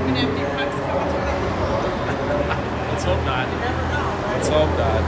gonna have big bucks coming through that loophole. Let's hope not. You never know, right? Let's hope not.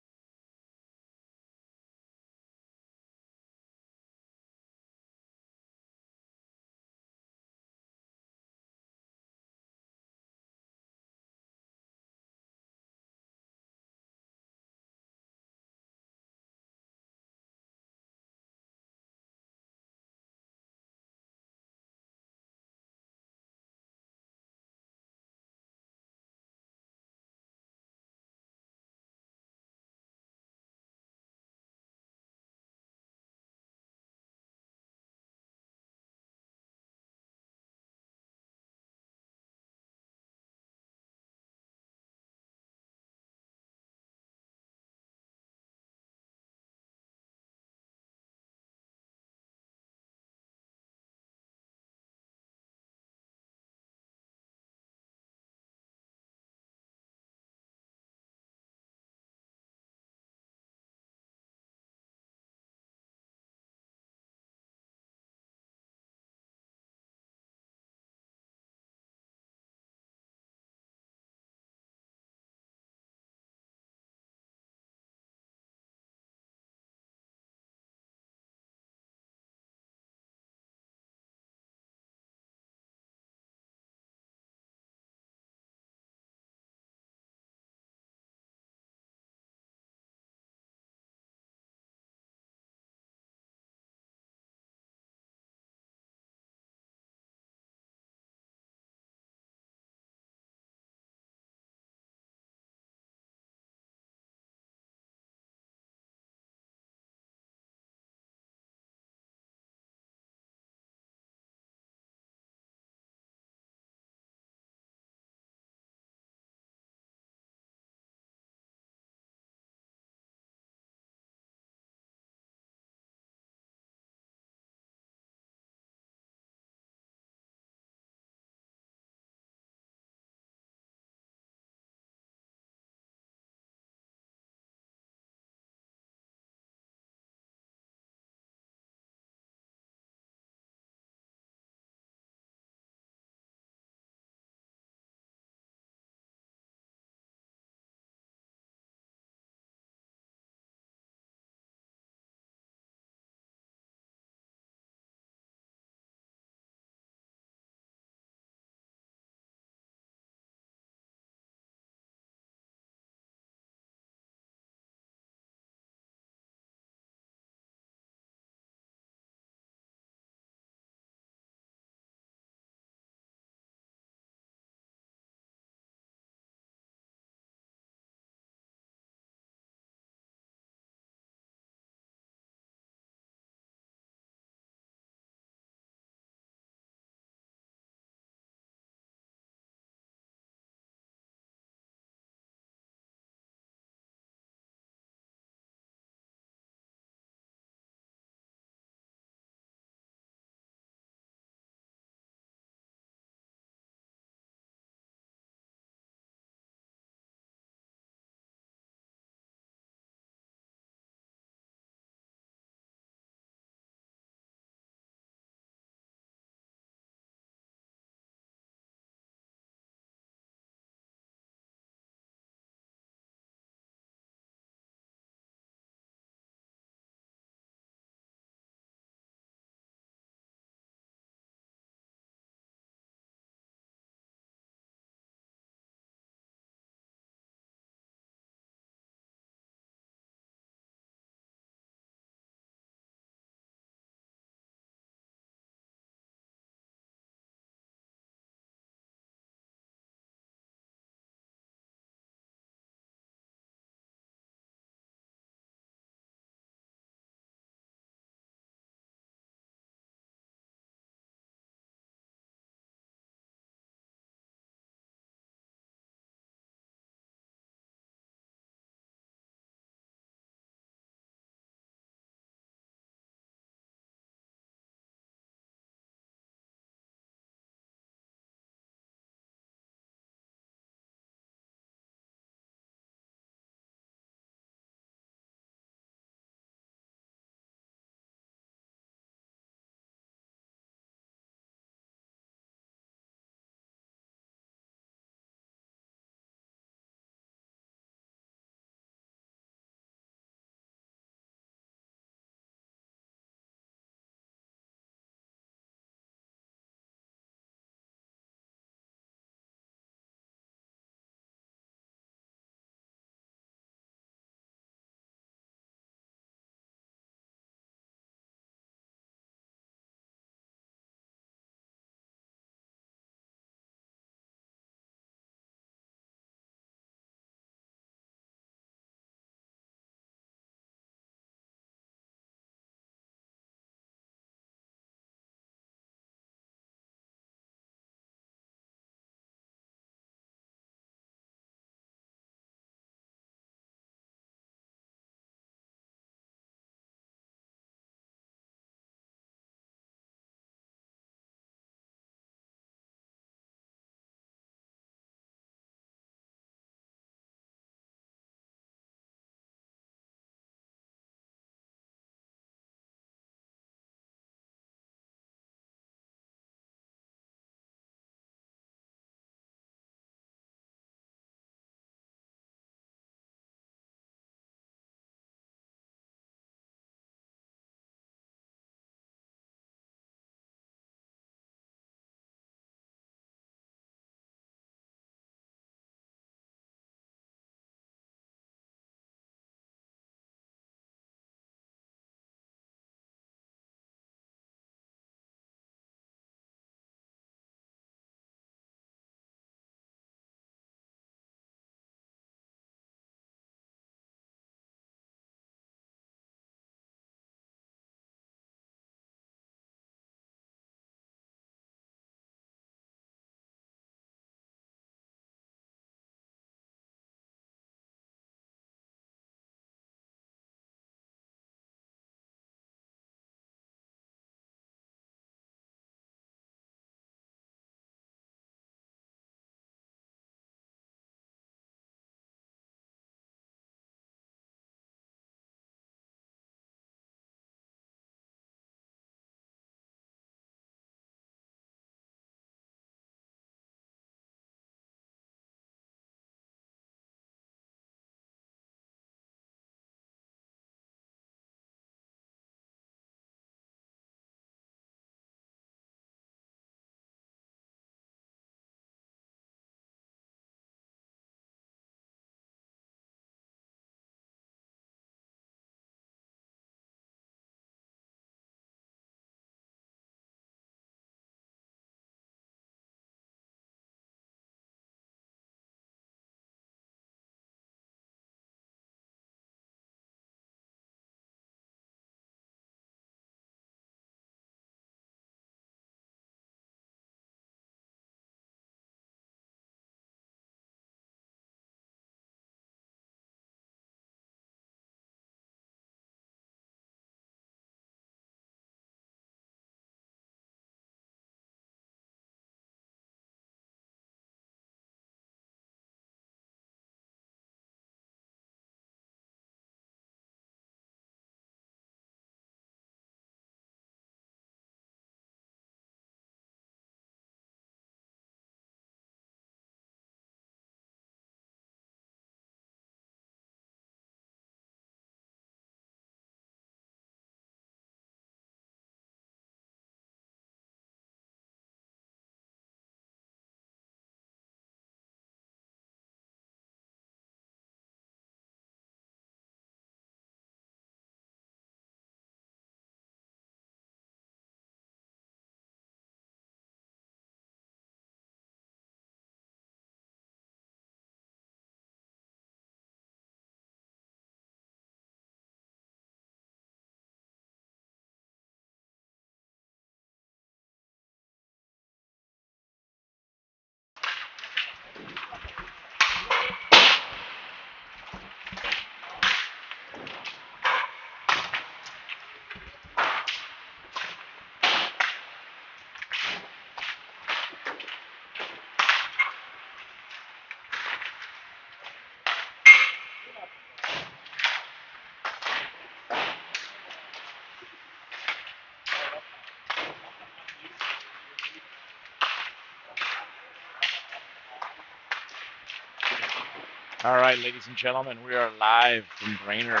All right, ladies and gentlemen, we are live from Brainerd.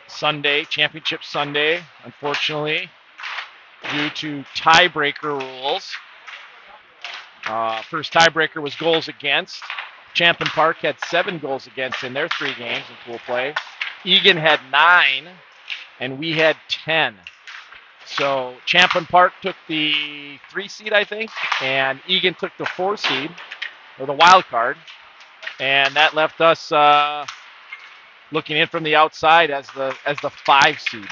Sunday, Championship Sunday. Unfortunately, due to tiebreaker rules, first tiebreaker was goals against. Champlain Park had 7 goals against in their 3 games in pool play. Egan had 9, and we had 10. So Champlain Park took the 3 seed, I think, and Egan took the 4 seed, or the wild card. And that left us looking in from the outside as the 5 seed.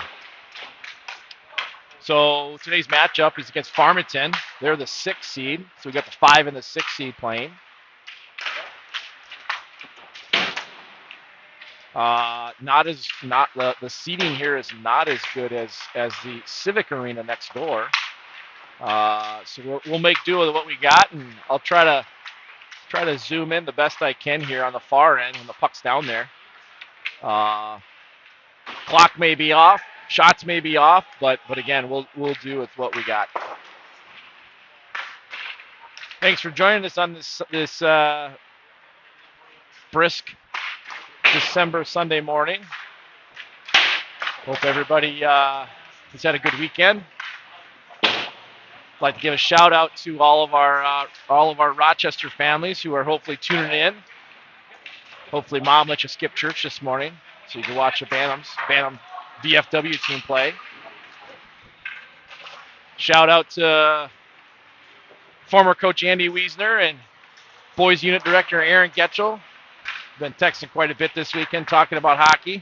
So today's matchup is against Farmington. They're the 6 seed, so we got the 5 and the 6 seed playing. The seating here is not as good as the Civic Arena next door. So we'll make do with what we got, and I'll try to zoom in the best I can here on the far end when the puck's down there. Clock may be off, shots may be off, but again, we'll do with what we got. Thanks for joining us on this brisk December Sunday morning. Hope everybody has had a good weekend. I'd like to give a shout out to all of our Rochester families who are hopefully tuning in. Hopefully, Mom let you skip church this morning so you can watch the Bantam VFW team play. Shout out to former coach Andy Wiesner and boys unit director Aaron Getchell. Been texting quite a bit this weekend talking about hockey.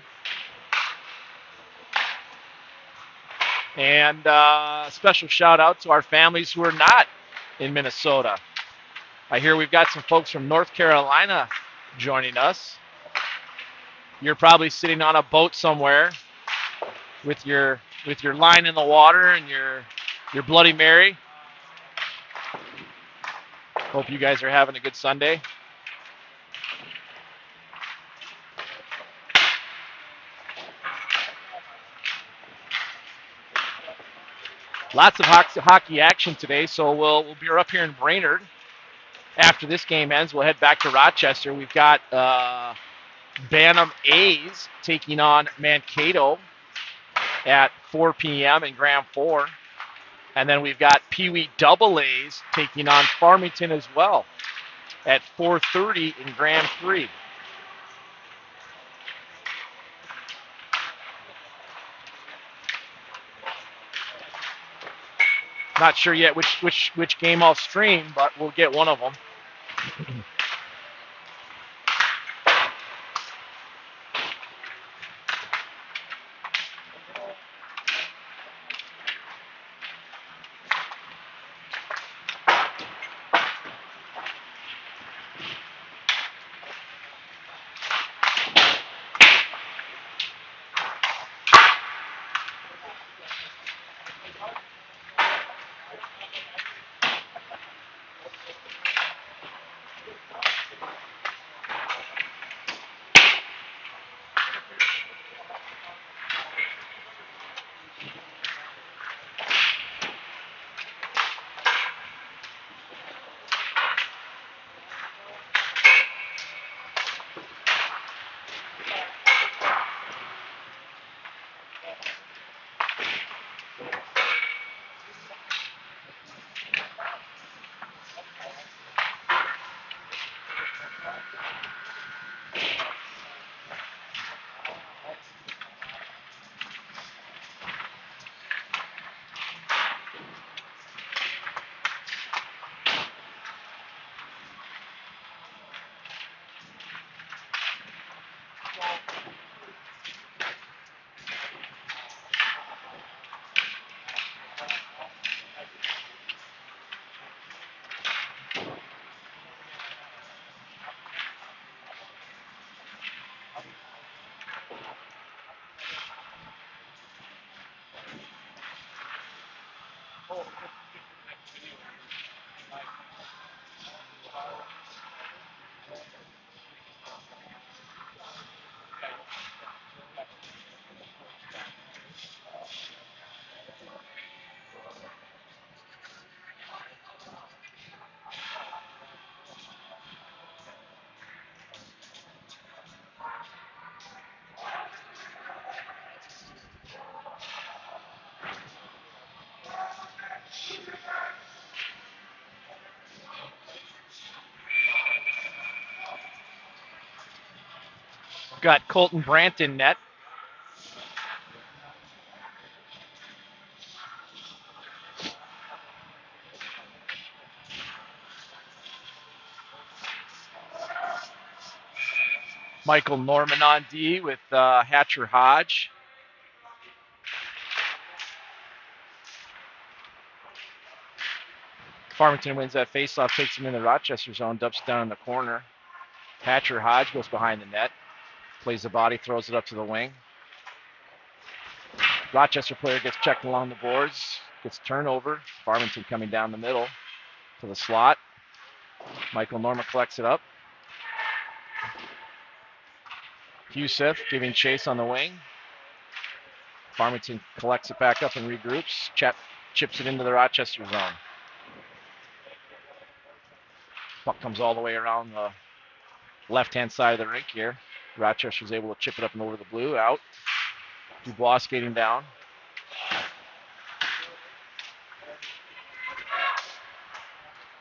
And special shout out to our families who are not in Minnesota. I hear we've got some folks from North Carolina joining us. You're probably sitting on a boat somewhere with your line in the water and your Bloody Mary. Hope you guys are having a good Sunday. Lots of hockey action today, so we'll be up here in Brainerd. After this game ends, we'll head back to Rochester. We've got Bantam A's taking on Mankato at 4 p.m. in Gram 4. And then we've got Pee Wee Double A's taking on Farmington as well at 4:30 in Gram 3. Not sure yet which game I'll stream, but we'll get one of them. Got Colton Brandt in net. Michael Norman on D with Hatcher Hodge. Farmington wins that faceoff, takes him in the Rochester zone, dumps it down in the corner. Hatcher Hodge goes behind the net, plays the body, throws it up to the wing. Rochester player gets checked along the boards, gets turnover. Farmington coming down the middle to the slot. Michael Norman collects it up. Huseth giving chase on the wing. Farmington collects it back up and regroups. Chips it into the Rochester zone. Puck comes all the way around the left-hand side of the rink here. Rochester's able to chip it up and over the blue. Out. Dubois skating down.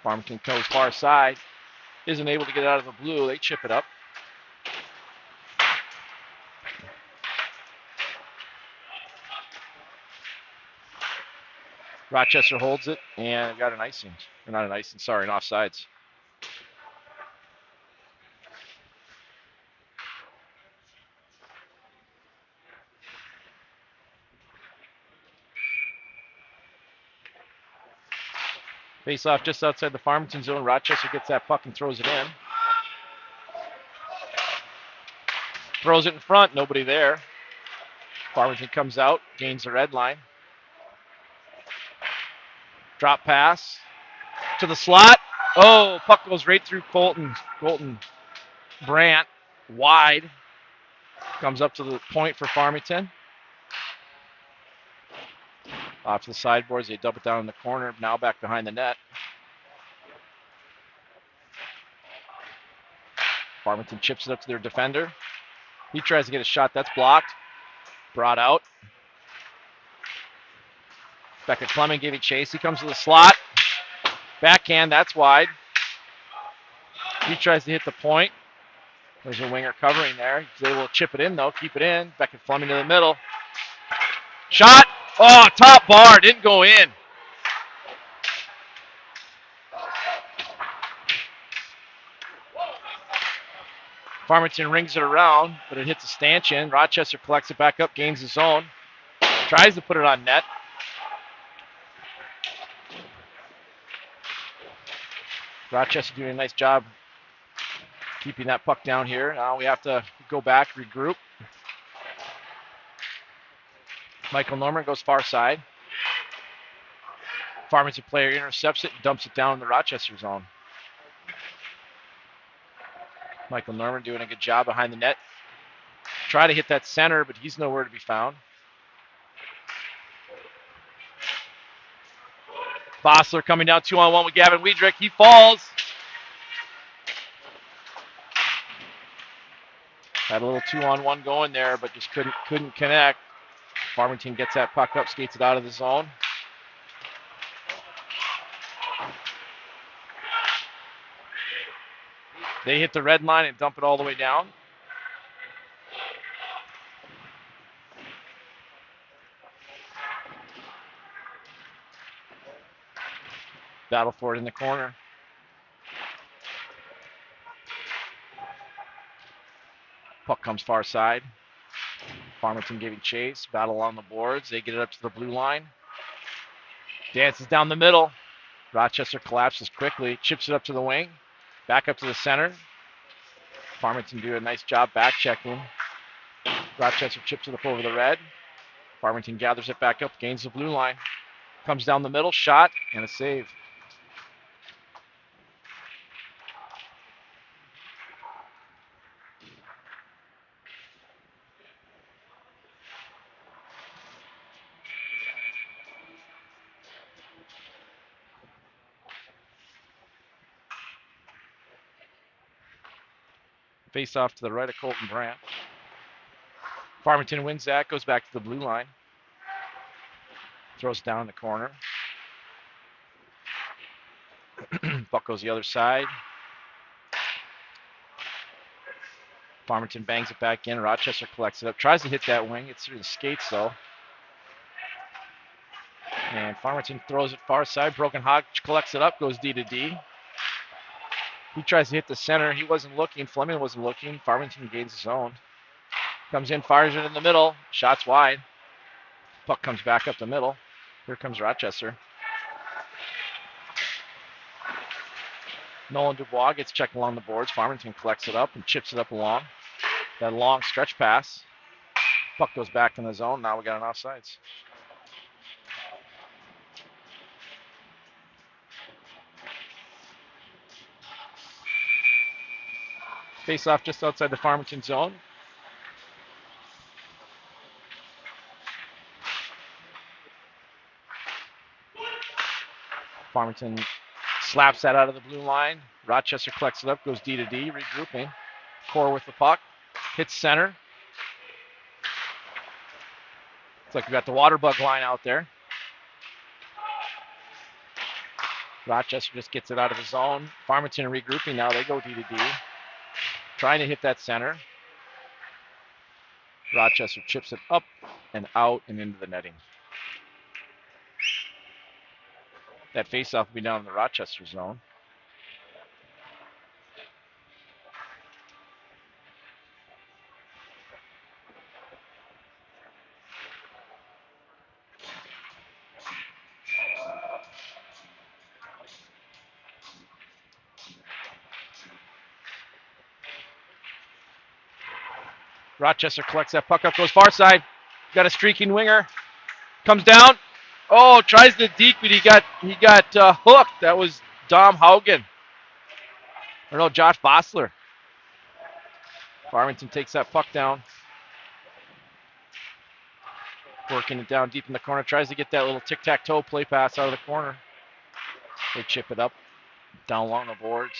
Farmington goes far side. Isn't able to get out of the blue. They chip it up. Rochester holds it and got an icing. Or not an icing, sorry, an offsides. Face off just outside the Farmington zone. Rochester gets that puck and throws it in. Throws it in front, nobody there. Farmington comes out, gains the red line. Drop pass to the slot. Oh, puck goes right through Colton Brandt, wide. Comes up to the point for Farmington. Off to the sideboards, they dump it down in the corner. Now back behind the net. Farmington chips it up to their defender. He tries to get a shot, that's blocked. Brought out. Beckett Clement giving chase. He comes to the slot. Backhand, that's wide. He tries to hit the point. There's a winger covering there. He's able to chip it in, though. Keep it in. Beckett Fleming to the middle. Shot. Oh, top bar. Didn't go in. Farmington rings it around, but it hits a stanchion. Rochester collects it back up, gains the zone. Tries to put it on net. Rochester doing a nice job keeping that puck down here. Now we have to go back, regroup. Michael Norman goes far side. Farmington player intercepts it and dumps it down in the Rochester zone. Michael Norman doing a good job behind the net. Try to hit that center, but he's nowhere to be found. Bossler coming down 2-on-1 with Gavin Wiedrich. He falls. Had a little 2-on-1 going there, but just couldn't connect. Farmington gets that puck up, skates it out of the zone. They hit the red line and dump it all the way down. Battle for it in the corner. Puck comes far side. Farmington giving chase. Battle along the boards. They get it up to the blue line. Dances down the middle. Rochester collapses quickly. Chips it up to the wing. Back up to the center. Farmington do a nice job back checking. Rochester chips it up over the red. Farmington gathers it back up, gains the blue line. Comes down the middle, shot, and a save. Face off to the right of Colton Brandt. Farmington wins that, goes back to the blue line. Throws down the corner. Puck goes the other side. Farmington bangs it back in. Rochester collects it up. Tries to hit that wing. It's through the skates, though. And Farmington throws it far side. Broken Hog collects it up. Goes D to D. He tries to hit the center. He wasn't looking. Fleming wasn't looking. Farmington gains his own. Comes in, fires it in the middle. Shots wide. Puck comes back up the middle. Here comes Rochester. Nolan Dubois gets checked along the boards. Farmington collects it up and chips it up along. That long stretch pass. Puck goes back in the zone. Now we got an offsides. Face off just outside the Farmington zone. Farmington slaps that out of the blue line. Rochester collects it up, goes D to D, regrouping. Core with the puck. Hits center. Looks like we got the water bug line out there. Rochester just gets it out of the zone. Farmington regrouping now. They go D to D. Trying to hit that center. Rochester chips it up and out and into the netting. That faceoff will be down in the Rochester zone. Rochester collects that puck up, goes far side. Got a streaking winger. Comes down. Oh, tries to deke, but he got hooked. That was Dom Haugen. Or no, Josh Bossler. Farmington takes that puck down. Working it down deep in the corner. Tries to get that little tic-tac-toe play pass out of the corner. They chip it up. Down along the boards.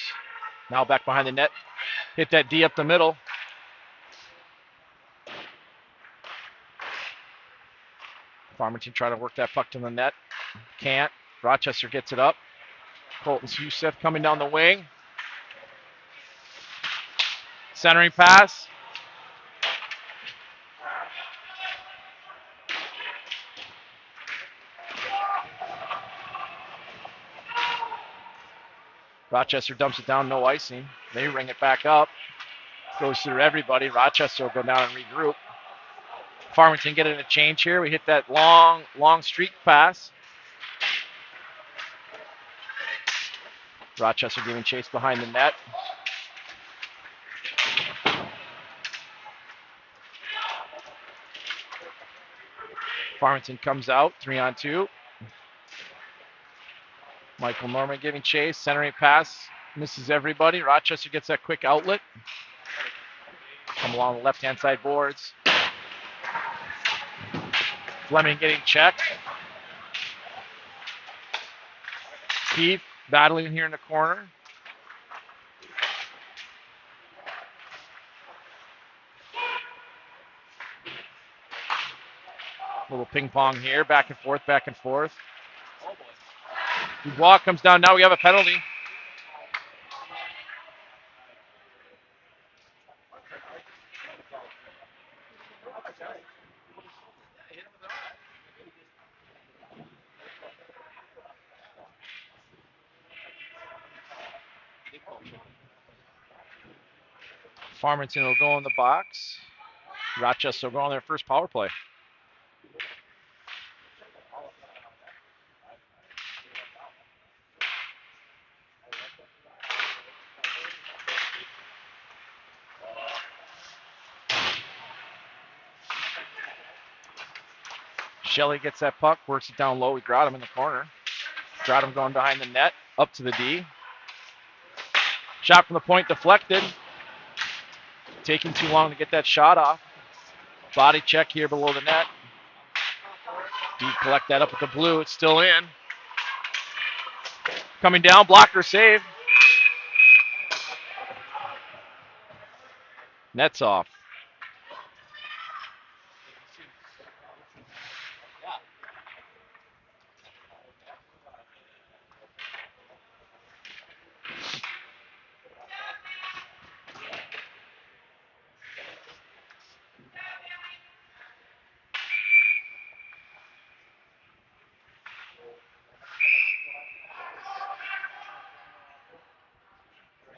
Now back behind the net. Hit that D up the middle. Farmington trying to work that puck to the net. Can't. Rochester gets it up. Colton Youssef coming down the wing. Centering pass. Rochester dumps it down, no icing. They ring it back up. Goes through everybody. Rochester will go down and regroup. Farmington getting a change here. We hit that long streak pass. Rochester giving chase behind the net. Farmington comes out, 3-on-2. Michael Norman giving chase, centering pass, misses everybody. Rochester gets that quick outlet. Come along the left-hand side boards. Fleming getting checked. Keith battling here in the corner. Little ping pong here, back and forth, back and forth. Dubois comes down. Now we have a penalty. Farmington will go in the box. Rochester will go on their first power play. Shelley gets that puck, works it down low. We got him in the corner. Got him going behind the net, up to the D. Shot from the point deflected. Taking too long to get that shot off. Body check here below the net. D collect that up with the blue. It's still in. Coming down, blocker save. Net's off.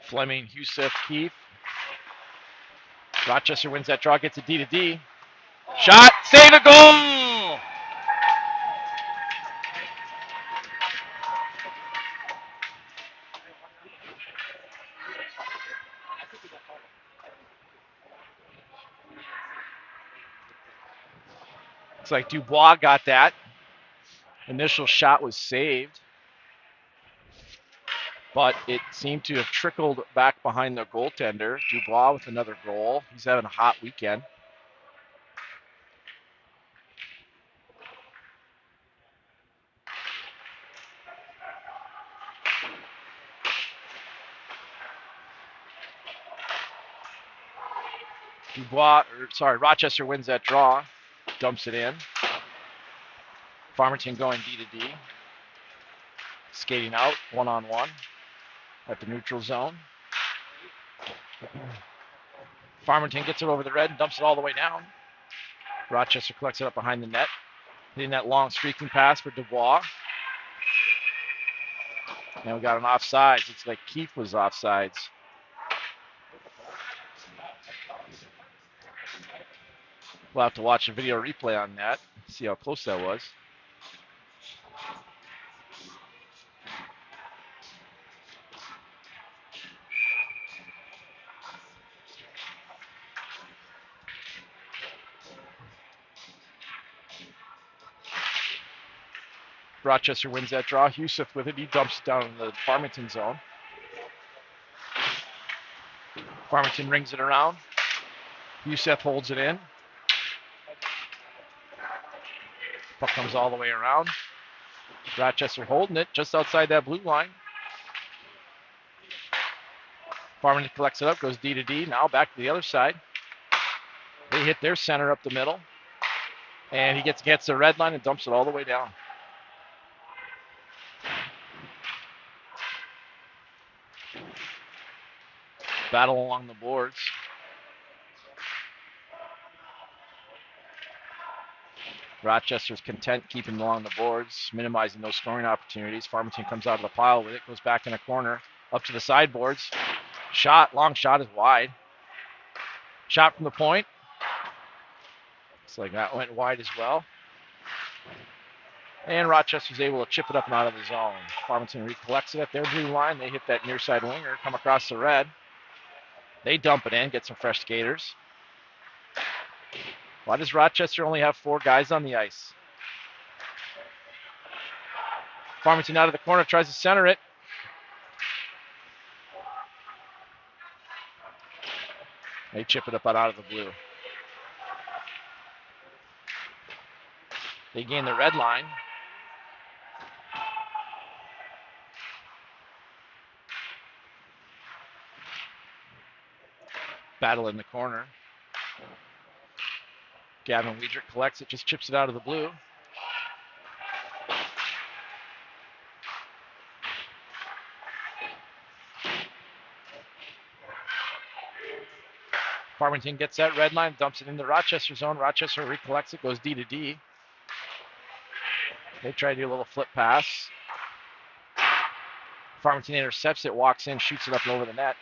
Fleming, Husef, Keefe. Rochester wins that draw, gets a D to D. Shot, save, a goal! Looks like Dubois got that. Initial shot was saved, but it seemed to have trickled back behind the goaltender. Dubois with another goal. He's having a hot weekend. Rochester wins that draw, dumps it in. Farmington going D to D. Skating out, one-on-one at the neutral zone. Farmington gets it over the red and dumps it all the way down. Rochester collects it up behind the net. Hitting that long streaking pass for Dubois. And we got an offsides. Looks like Keefe was offsides. We'll have to watch a video replay on that, see how close that was. Rochester wins that draw. Husef with it. He dumps it down in the Farmington zone. Farmington rings it around. Husef holds it in. Puck comes all the way around. Rochester holding it just outside that blue line. Farmington collects it up, goes D to D. Now back to the other side. They hit their center up the middle. And he gets the red line and dumps it all the way down. Battle along the boards. Rochester's content keeping along the boards, minimizing those scoring opportunities. Farmington comes out of the pile with it, goes back in a corner, up to the sideboards. Shot, long shot is wide. Shot from the point. Looks like that went wide as well. And Rochester's able to chip it up and out of the zone. Farmington recollects it at their blue line. They hit that near side winger, come across the red. They dump it in, get some fresh skaters. Why does Rochester only have 4 guys on the ice? Farmington out of the corner, tries to center it. They chip it up out of the blue. They gain the red line. Battle in the corner. Gavin Weidrich collects it, just chips it out of the blue. Farmington gets that red line, dumps it into Rochester zone. Rochester recollects it, goes D to D. They try to do a little flip pass. Farmington intercepts it, walks in, shoots it up and over the net.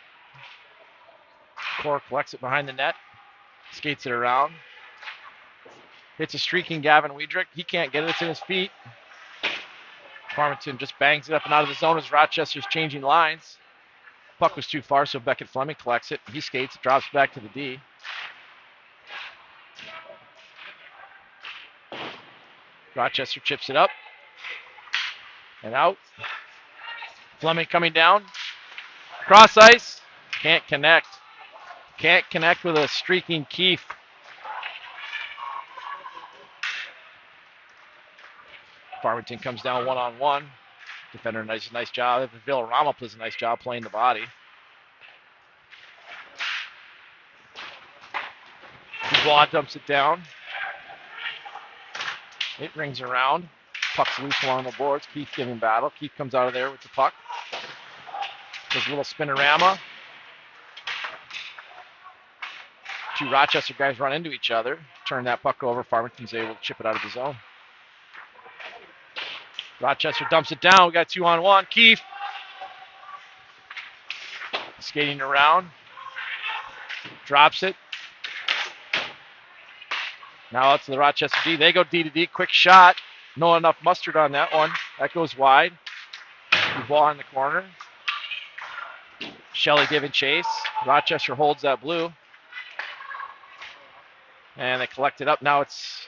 Core collects it behind the net, skates it around. Hits a streaking Gavin Weidrich. He can't get it, it's in his feet. Farmington just bangs it up and out of the zone as Rochester's changing lines. Puck was too far, so Beckett Fleming collects it. He skates, drops back to the D. Rochester chips it up and out. Fleming coming down. Cross ice. Can't connect. Can't connect with a streaking Keefe. Farmington comes down one-on-one. Defender does a nice job. Villarama does a nice job playing the body. Dubois dumps it down. It rings around. Puck's loose along the boards. Keith giving battle. Keith comes out of there with the puck. Does a little spinorama. 2 Rochester guys run into each other. Turn that puck over. Farmington's able to chip it out of the zone. Rochester dumps it down. We got 2-on-1. Keefe. Skating around. Drops it. Now out to the Rochester D. They go D to D. Quick shot. No enough mustard on that one. That goes wide. Ball in the corner. Shelley giving chase. Rochester holds that blue. And they collect it up. Now it's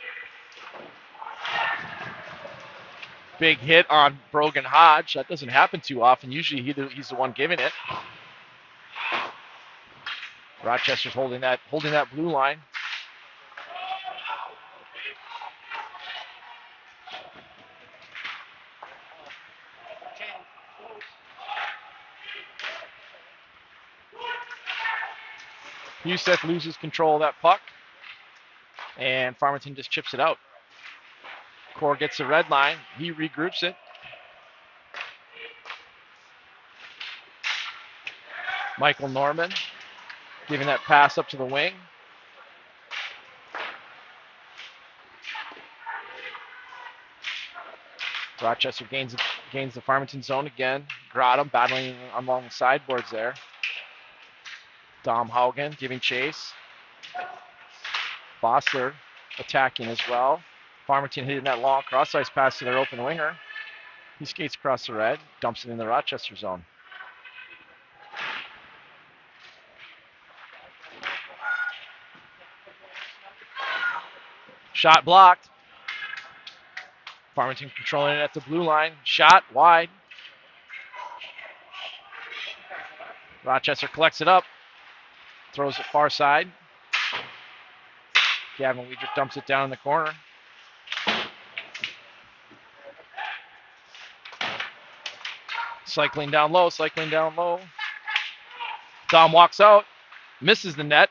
big hit on Brogan Hodge. That doesn't happen too often. Usually he's the one giving it. Rochester's holding that blue line. Youssef loses control of that puck. And Farmington just chips it out. Core gets the red line. He regroups it. Michael Norman giving that pass up to the wing. Rochester gains the Farmington zone again. Grotham battling along the sideboards there. Dom Haugen giving chase. Bossler attacking as well. Farmington hitting that long cross-ice pass to their open winger. He skates across the red, dumps it in the Rochester zone. Shot blocked. Farmington controlling it at the blue line. Shot wide. Rochester collects it up. Throws it far side. Gavin Weidrich dumps it down in the corner. Cycling down low. Dom walks out. Misses the net.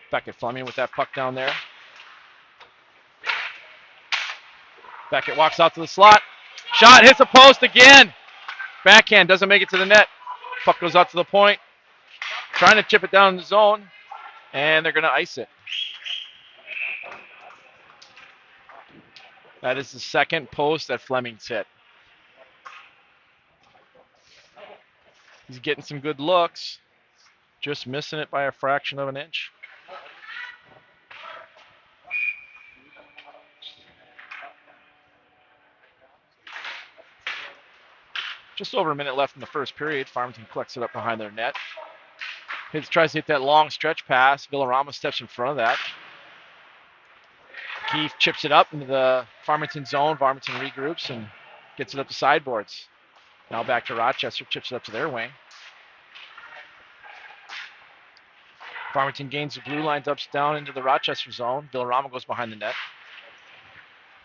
Beckett Fleming with that puck down there. Beckett walks out to the slot. Shot hits a post again. Backhand doesn't make it to the net. Puck goes out to the point. Trying to chip it down in the zone. And they're going to ice it. That is the second post that Fleming's hit. He's getting some good looks. Just missing it by a fraction of an inch. Just over a minute left in the first period. Farmington collects it up behind their net. Tries to hit that long stretch pass. Villarama steps in front of that. Keefe chips it up into the Farmington zone. Farmington regroups and gets it up the sideboards. Now back to Rochester. Chips it up to their wing. Farmington gains the blue line, dumps down into the Rochester zone. Villarama goes behind the net.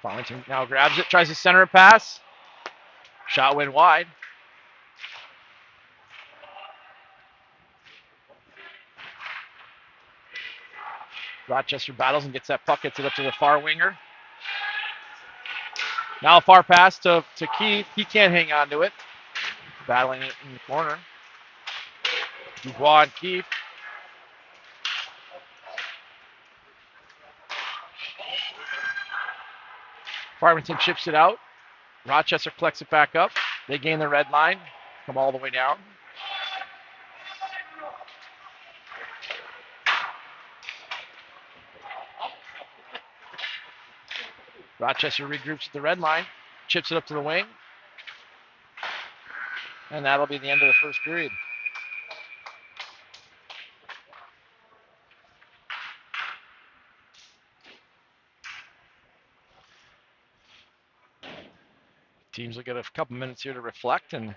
Farmington now grabs it. Tries to center a pass. Shot went wide. Rochester battles and gets that puck, gets it up to the far winger. Now a far pass to Keith. He can't hang on to it. Battling it in the corner. Dubois and Keith. Farmington chips it out. Rochester collects it back up. They gain the red line. Come all the way down. Rochester regroups at the red line, chips it up to the wing, and that'll be the end of the first period. Teams will get a couple minutes here to reflect, and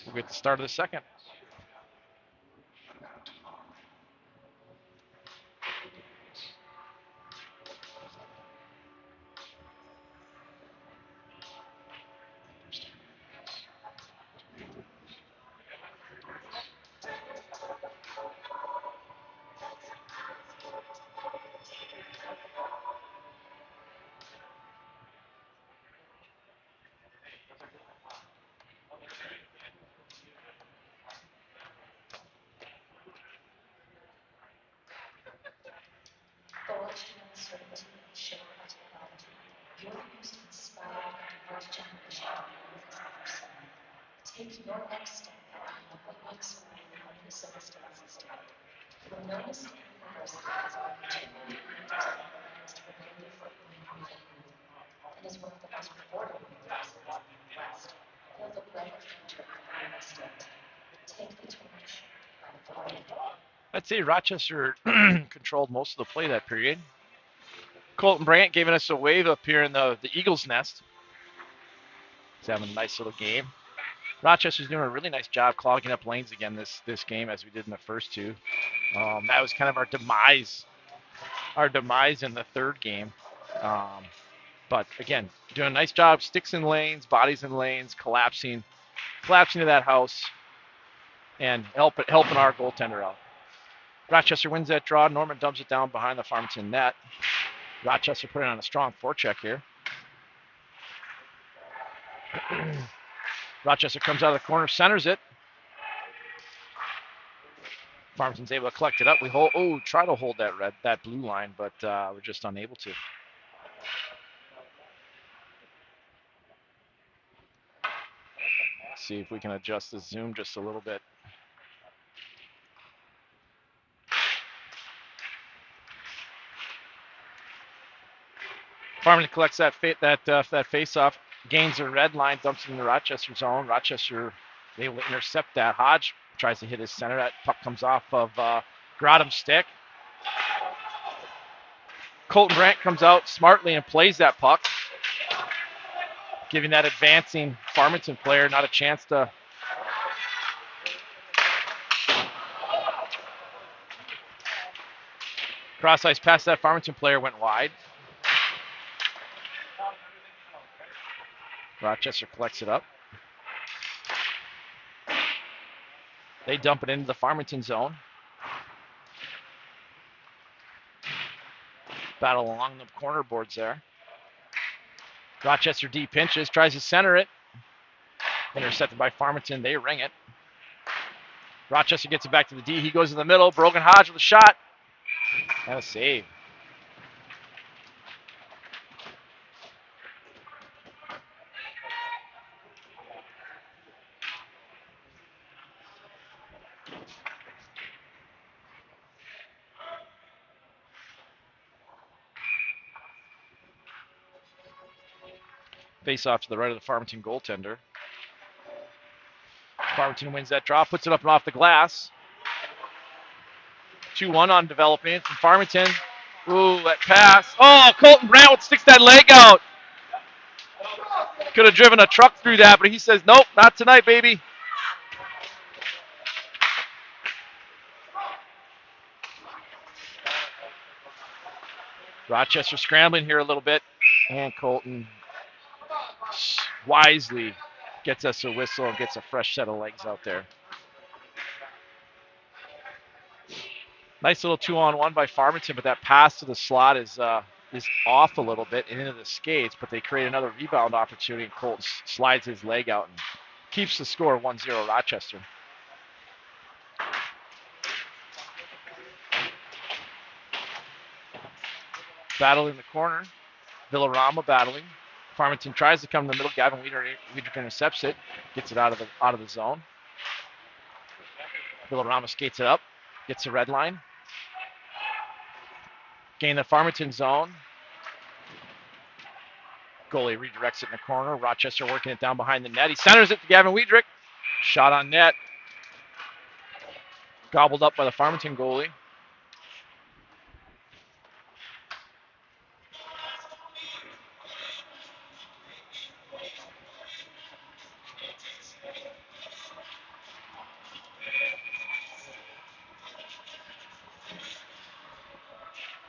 we'll get the start of the second. I'd say Rochester controlled most of the play that period. Colton Brandt giving us a wave up here in the Eagles' nest. He's having a nice little game. Rochester's doing a really nice job clogging up lanes again this game, as we did in the first two. That was kind of our demise in the third game. But again, doing a nice job, sticks in lanes, bodies in lanes, collapsing to that house, and helping our goaltender out. Rochester wins that draw. Norman dumps it down behind the Farmington net. Rochester putting on a strong forecheck here. Rochester comes out of the corner, centers it. Farmington's able to collect it up. We try to hold that blue line, but we're just unable to. See if we can adjust the zoom just a little bit. Farmington collects that face-off, gains the red line, dumps it in the Rochester zone. Rochester able to intercept that. Hodge tries to hit his center. That puck comes off of Grotum's stick. Colton Brandt comes out smartly and plays that puck, giving that advancing Farmington player not a chance to cross ice pass. That Farmington player went wide. Rochester collects it up. They dump it into the Farmington zone. Battle along the corner boards there. Rochester D pinches, tries to center it. Intercepted by Farmington. They ring it. Rochester gets it back to the D. He goes to the middle. Brogan Hodge with a shot. And a save. Face off to the right of the Farmington goaltender. Farmington wins that draw, puts it up and off the glass. 2-1 on development from Farmington. Ooh, that pass. Oh, Colton Brandt sticks that leg out. Could have driven a truck through that, but he says, nope, not tonight, baby. Rochester scrambling here a little bit, and Colton wisely gets us a whistle and gets a fresh set of legs out there. Nice little 2-on-1 by Farmington, but that pass to the slot is off a little bit and into the skates, but they create another rebound opportunity, and Colton slides his leg out and keeps the score 1-0 Rochester. Battle in the corner. Villarama battling. Farmington tries to come in the middle. Gavin Wiedrich intercepts it, gets it out of the zone. Villarama skates it up, gets the red line. Gain the Farmington zone. Goalie redirects it in the corner. Rochester working it down behind the net. He centers it to Gavin Wiedrich. Shot on net. Gobbled up by the Farmington goalie.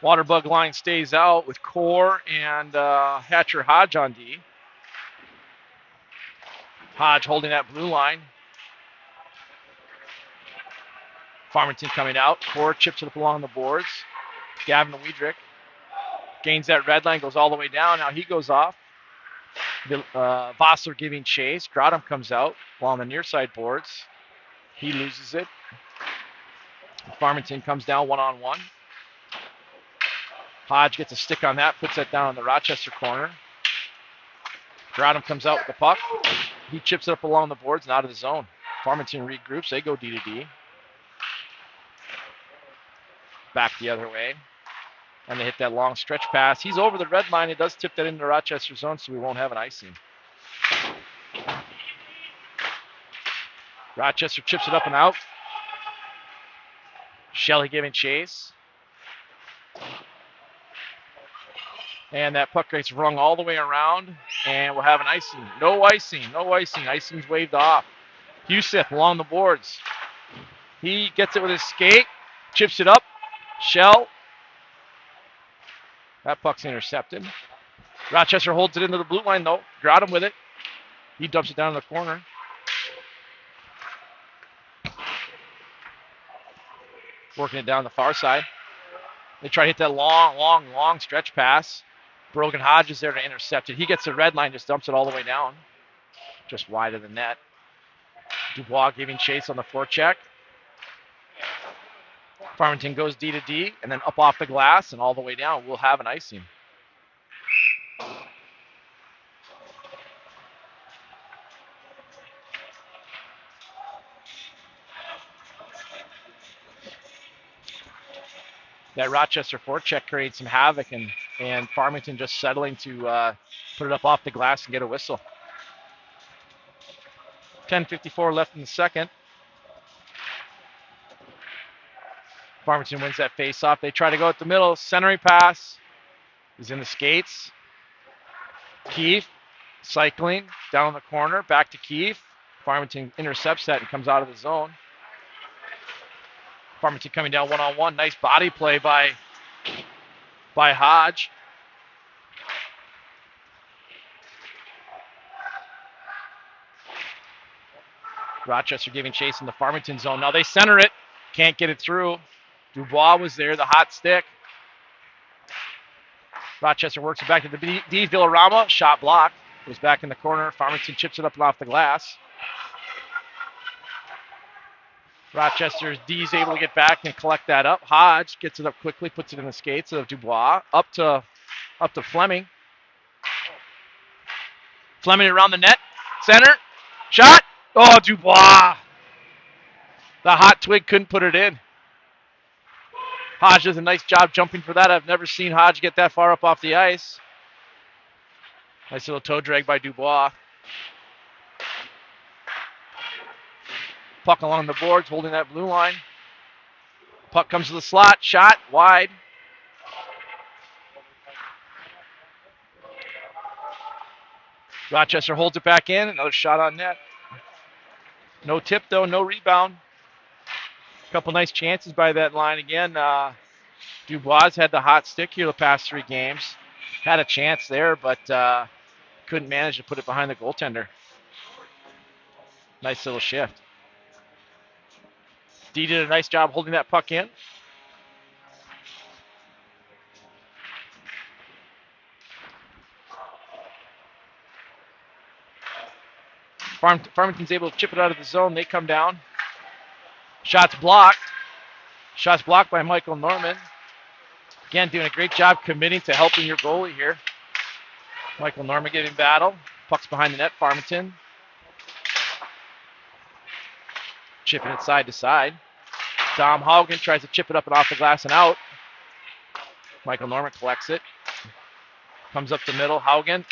Waterbug line stays out with Core and Hatcher Hodge on D. Hodge holding that blue line. Farmington coming out. Core chips it up along the boards. Gavin Wiedrich gains that red line, goes all the way down. Now he goes off. Vossler giving chase. Grotum comes out along the near side boards. He loses it. Farmington comes down one-on-one. Hodge gets a stick on that, puts that down in the Rochester corner. Grotum comes out with the puck. He chips it up along the boards and out of the zone. Farmington regroups. They go D to D. Back the other way. And they hit that long stretch pass. He's over the red line. It does tip that into Rochester zone, so we won't have an icing. Rochester chips it up and out. Shelley giving chase. And that puck gets rung all the way around, and we'll have an icing. No icing, no icing. Icing's waved off. Huseth along the boards. He gets it with his skate, chips it up. Shell. That puck's intercepted. Rochester holds it into the blue line, though. Got him with it. He dumps it down in the corner. Working it down the far side. They try to hit that long stretch pass. Brogan Hodge is there to intercept it. He gets the red line, just dumps it all the way down. Just wide of the net. Dubois giving chase on the forecheck. Farmington goes D to D, and then up off the glass and all the way down. We'll have an icing. That Rochester forecheck created some havoc, and Farmington just settling to put it up off the glass and get a whistle. 10:54 left in the second. Farmington wins that face-off. They try to go at the middle. Centering pass is in the skates. Keefe cycling down the corner. Back to Keefe. Farmington intercepts that and comes out of the zone. Farmington coming down one-on-one. Nice body play by Hodge. Rochester giving chase in the Farmington zone. Now they center it. Can't get it through. Dubois was there, the hot stick. Rochester works it back to the D. Villarama. Shot blocked. Goes back in the corner. Farmington chips it up and off the glass. Rochester's D is able to get back and collect that up. Hodge gets it up quickly, puts it in the skates of Dubois. Up to Fleming. Fleming around the net. Center. Shot. Oh, Dubois. The hot twig couldn't put it in. Hodge does a nice job jumping for that. I've never seen Hodge get that far up off the ice. Nice little toe drag by Dubois. Puck along the boards, holding that blue line. Puck comes to the slot. Shot wide. Rochester holds it back in. Another shot on net. No tip, though. No rebound. A couple nice chances by that line again. Dubois had the hot stick here the past 3 games. Had a chance there, but couldn't manage to put it behind the goaltender. Nice little shift. D did a nice job holding that puck in. Farmington's able to chip it out of the zone. They come down. Shots blocked. Shots blocked by Michael Norman. Again, doing a great job committing to helping your goalie here. Michael Norman getting battle. Puck's behind the net, Farmington. Chipping it side to side. Dom Haugen tries to chip it up and off the glass and out. Michael Norman collects it. Comes up the middle. Haugen.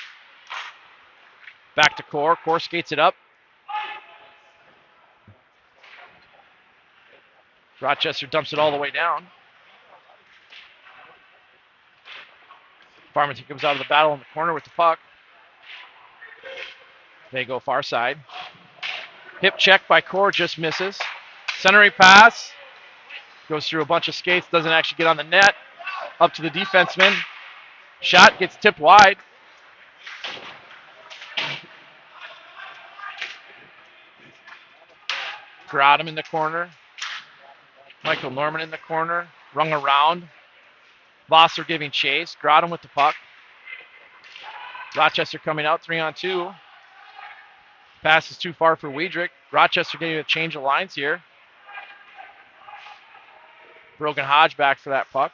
Back to Core. Core skates it up. Rochester dumps it all the way down. Farmington comes out of the battle in the corner with the puck. They go far side. Hip check by Core, just misses. Centering pass. Goes through a bunch of skates, doesn't actually get on the net. Up to the defenseman. Shot gets tipped wide. Groudham in the corner. Michael Norman in the corner. Rung around. Vosser giving chase. Groudham with the puck. Rochester coming out 3-on-2. Pass is too far for Wiedrich. Rochester getting a change of lines here. Brogan Hodge back for that puck.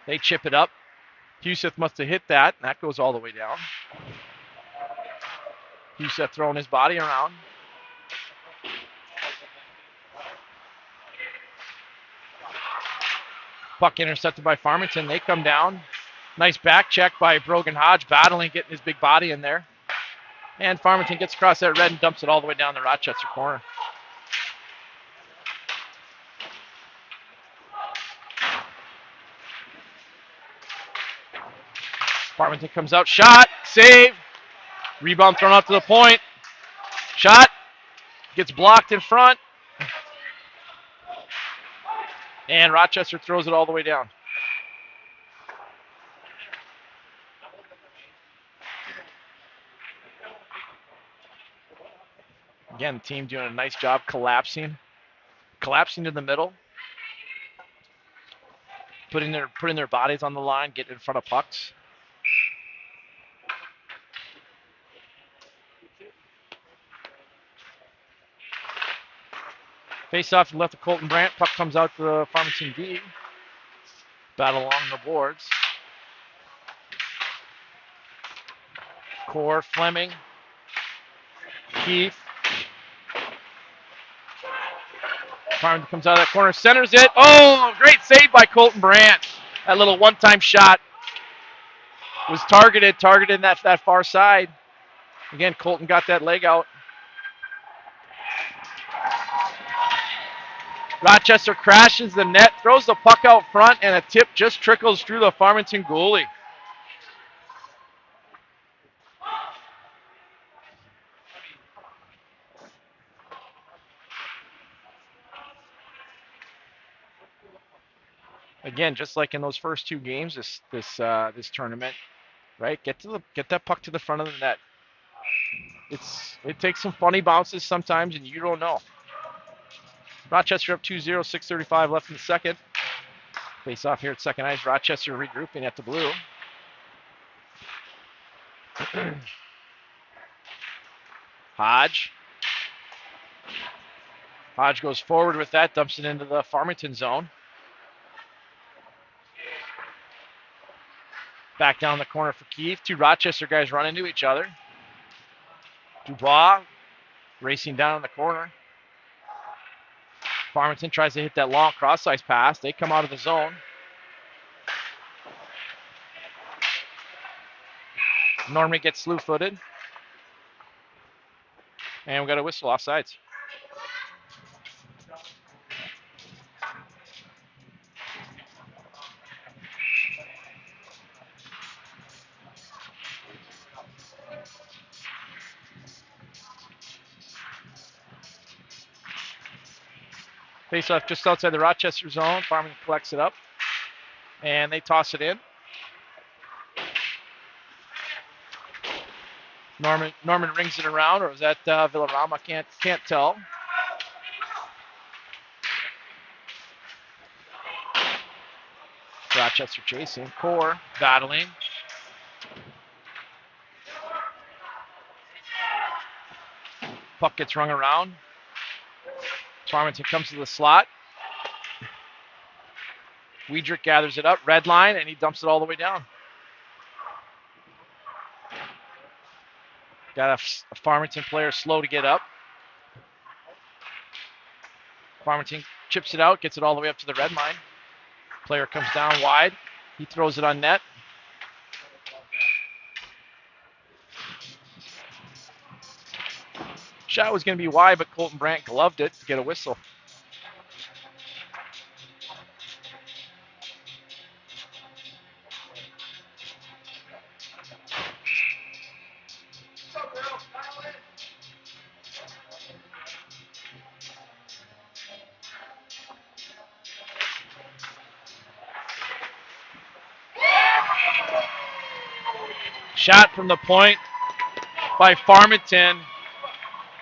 They chip it up. Huseth must have hit that, and that goes all the way down. Youssef throwing his body around. Puck intercepted by Farmington. They come down. Nice back check by Brogan Hodge, battling, getting his big body in there. And Farmington gets across that red and dumps it all the way down the Rochester corner. Farmington comes out, shot, save. Rebound thrown out to the point. Shot, gets blocked in front. And Rochester throws it all the way down. Again, the team doing a nice job collapsing to the middle, putting their bodies on the line, getting in front of pucks. Face off to the left of Colton Brandt. Puck comes out to the Farmington D. Battle along the boards. Core, Fleming, Keith. Farmington comes out of that corner, centers it. Oh, great save by Colton Brandt. That little one-time shot was targeted in that far side. Again, Colton got that leg out. Rochester crashes the net, throws the puck out front, and a tip just trickles through the Farmington goalie. Again, just like in those first two games, this tournament, right? Get that puck to the front of the net. It takes some funny bounces sometimes, and you don't know. Rochester up 2-0, 6:35 left in the second. Face off here at second ice. Rochester regrouping at the blue. Hodge goes forward with that, dumps it into the Farmington zone. Back down the corner for Keith. Two Rochester guys run into each other. Dubois racing down in the corner. Farmington tries to hit that long cross-ice pass. They come out of the zone. Norman gets slew-footed. And we got a whistle offsides. Face off just outside the Rochester zone. Farmington collects it up. And they toss it in. Norman rings it around, or was that Villarama? Can't tell. Rochester chasing. Core battling. Puck gets rung around. Farmington comes to the slot. Weidrich gathers it up, red line, and he dumps it all the way down. Got a Farmington player slow to get up. Farmington chips it out, gets it all the way up to the red line. Player comes down wide. He throws it on net. Shot was going to be wide, but Colton Brandt gloved it to get a whistle. Shot from the point by Farmington.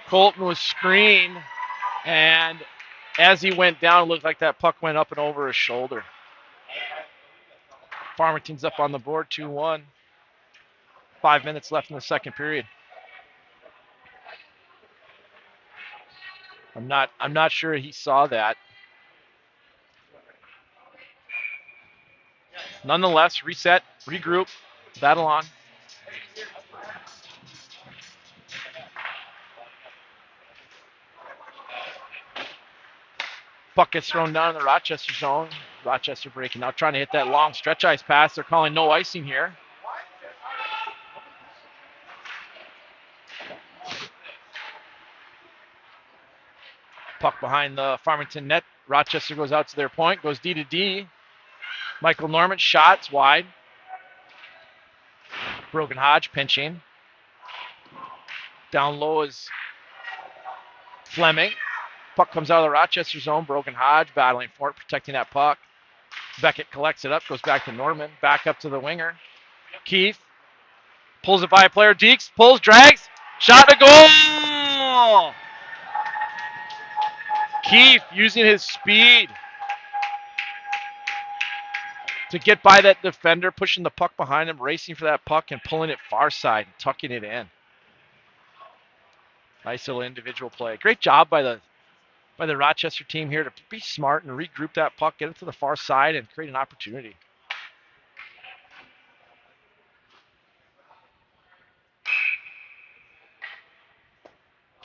Colton was screened, and as he went down, it looked like that puck went up and over his shoulder. Farmington's up on the board, 2-1. 5 minutes left in the second period. I'm not sure he saw that. Nonetheless, reset, regroup, battle on. Puck gets thrown down in the Rochester zone. Rochester breaking out, trying to hit that long stretch ice pass. They're calling no icing here. Puck behind the Farmington net. Rochester goes out to their point, goes D to D. Michael Norman, shots wide. Brogan Hodge pinching. Down low is Fleming. Puck comes out of the Rochester zone. Brogan Hodge battling for it, protecting that puck. Beckett collects it up, goes back to Norman. Back up to the winger. Keefe pulls it by a player. Deeks pulls, drags. Shot to goal! Keefe using his speed to get by that defender, pushing the puck behind him, racing for that puck and pulling it far side and tucking it in. Nice little individual play. Great job by the Rochester team here to be smart and regroup that puck, get it to the far side, and create an opportunity.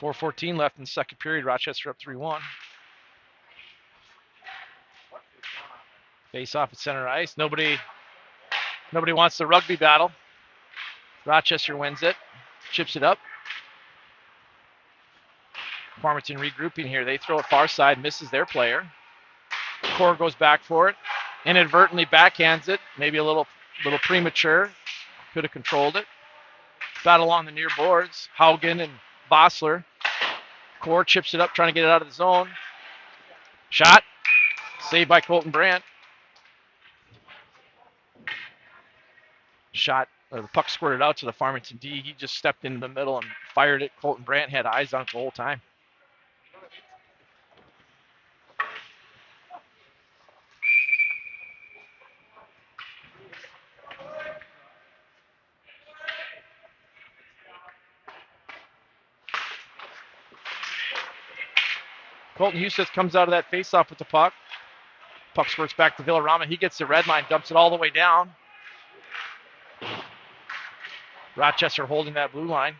.4:14 left in the second period. Rochester up 3-1. Face off at center ice. Nobody wants the rugby battle. Rochester wins it. Chips it up. Farmington regrouping here. They throw it far side, misses their player. Core goes back for it. Inadvertently backhands it. Maybe a little premature. Could have controlled it. Battle on the near boards. Haugen and Bossler. Core chips it up, trying to get it out of the zone. Shot. Saved by Colton Brandt. Shot. The puck squirted out to the Farmington D. He just stepped into the middle and fired it. Colton Brandt had eyes on it the whole time. Colton Huseth comes out of that faceoff with the puck. Puck squirts back to Villarama. He gets the red line, dumps it all the way down. Rochester holding that blue line.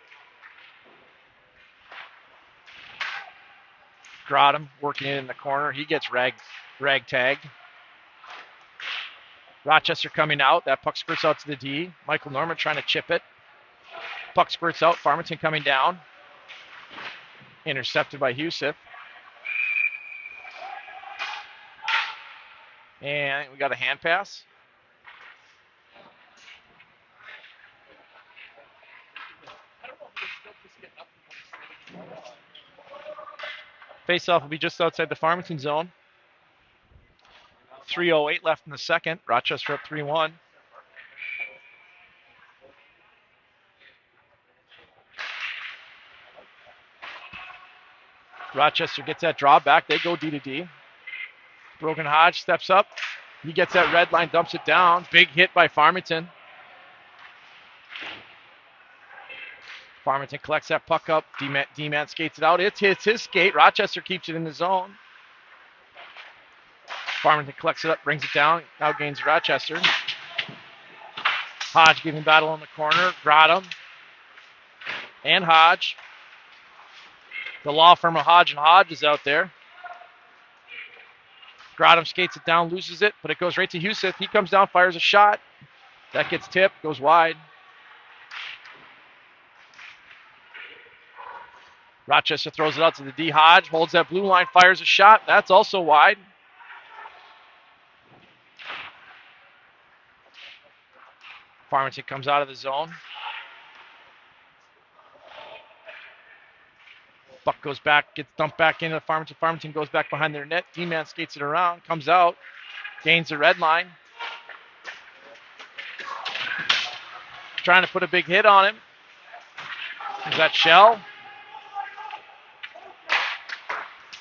Grotham working it in the corner. He gets rag-tagged. Rochester coming out. That puck squirts out to the D. Michael Norman trying to chip it. Puck squirts out. Farmington coming down. Intercepted by Huseth. And we got a hand pass. Face-off will be just outside the Farmington zone. 3:08 left in the second. Rochester up 3-1. Rochester gets that draw back. They go D to D. Brogan Hodge steps up. He gets that red line, dumps it down. Big hit by Farmington. Farmington collects that puck up. D-man skates it out. It hits his skate. Rochester keeps it in the zone. Farmington collects it up, brings it down. Now gains Rochester. Hodge giving battle in the corner. Grotham and Hodge. The law firm of Hodge and Hodge is out there. Grotham skates it down, loses it, but it goes right to Huseth. He comes down, fires a shot. That gets tipped, goes wide. Rochester throws it out to the D. Hodge, holds that blue line, fires a shot. That's also wide. Farmington comes out of the zone. Buck goes back, gets dumped back into Farmington. Farmington goes back behind their net. D-man skates it around, comes out, gains the red line. Trying to put a big hit on him. Is that Shell?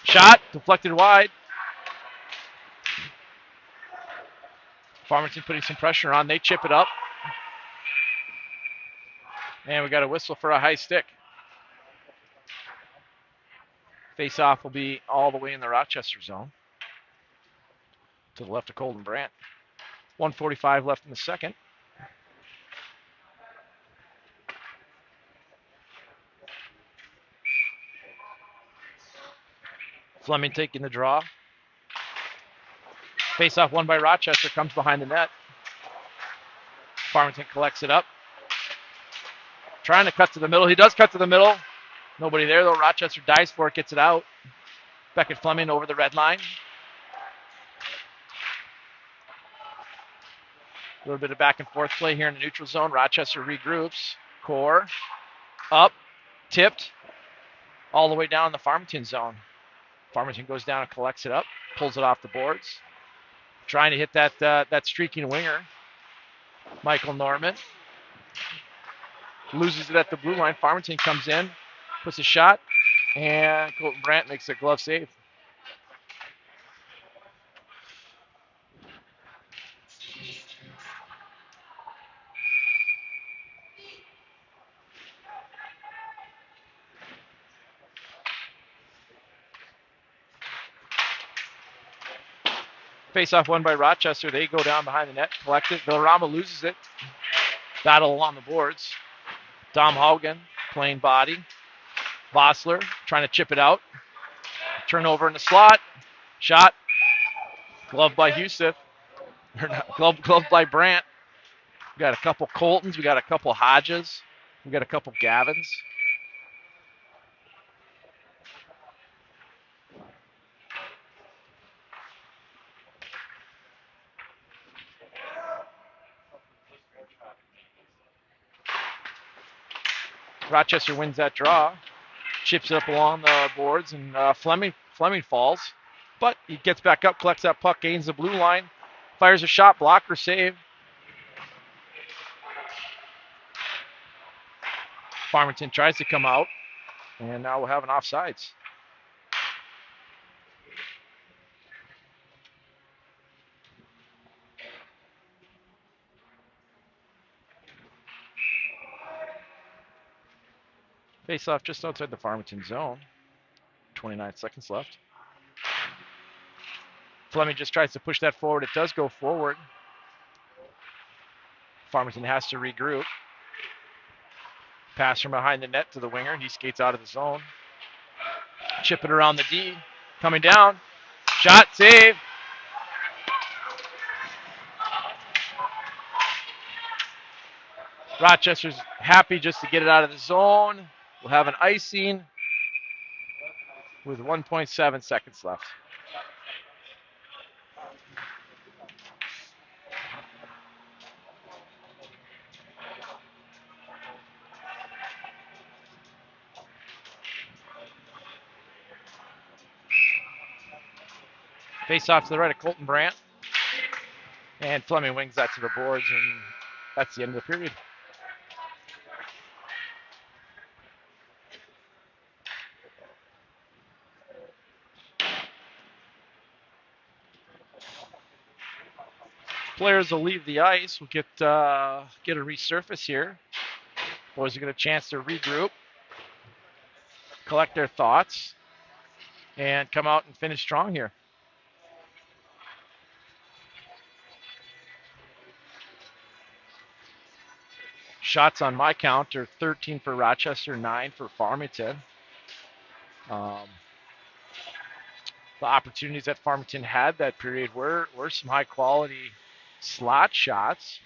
Shot, deflected wide. Farmington putting some pressure on. They chip it up. And we got a whistle for a high stick. Face-off will be all the way in the Rochester zone. To the left of Colton Brandt. 1:45 left in the second. Fleming taking the draw. Face-off won by Rochester, comes behind the net. Farmington collects it up. Trying to cut to the middle. He does cut to the middle. Nobody there, though. Rochester dives for it, gets it out. Beckett Fleming over the red line. A little bit of back and forth play here in the neutral zone. Rochester regroups. Core. Up. Tipped. All the way down in the Farmington zone. Farmington goes down and collects it up. Pulls it off the boards. Trying to hit that streaking winger. Michael Norman. Loses it at the blue line. Farmington comes in. Puts a shot. And Colton Brandt makes a glove save. Face-off won by Rochester. They go down behind the net, collect it. Villarama loses it. Battle along the boards. Dom Haugen playing body. Vossler trying to chip it out. Turnover in the slot. Shot. Glove by Husef. Glove by Brandt. We got a couple Coltons. We got a couple Hodges. We got a couple Gavins. Rochester wins that draw. Chips it up along the boards, and Fleming falls. But he gets back up, collects that puck, gains the blue line, fires a shot, blocker save. Farmington tries to come out, and now we'll have an offsides. Face off just outside the Farmington zone. 29 seconds left. Fleming just tries to push that forward. It does go forward. Farmington has to regroup. Pass from behind the net to the winger. He skates out of the zone. Chip it around the D. Coming down. Shot, save. Rochester's happy just to get it out of the zone. We'll have an icing with 1.7 seconds left. Face off to the right of Colton Brandt. And Fleming wings that to the boards, and that's the end of the period. Players will leave the ice. We'll get a resurface here. Boys will get a chance to regroup, collect their thoughts, and come out and finish strong here. Shots on my count are 13 for Rochester, 9 for Farmington. The opportunities that Farmington had that period were some high quality slot shots.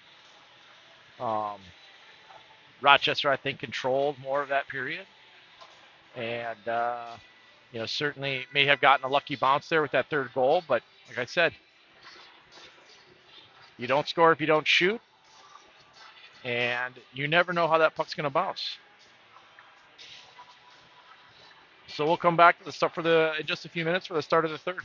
Rochester, I think, controlled more of that period. And, certainly may have gotten a lucky bounce there with that third goal. But like I said, you don't score if you don't shoot. And you never know how that puck's going to bounce. So we'll come back to the stuff in just a few minutes for the start of the third.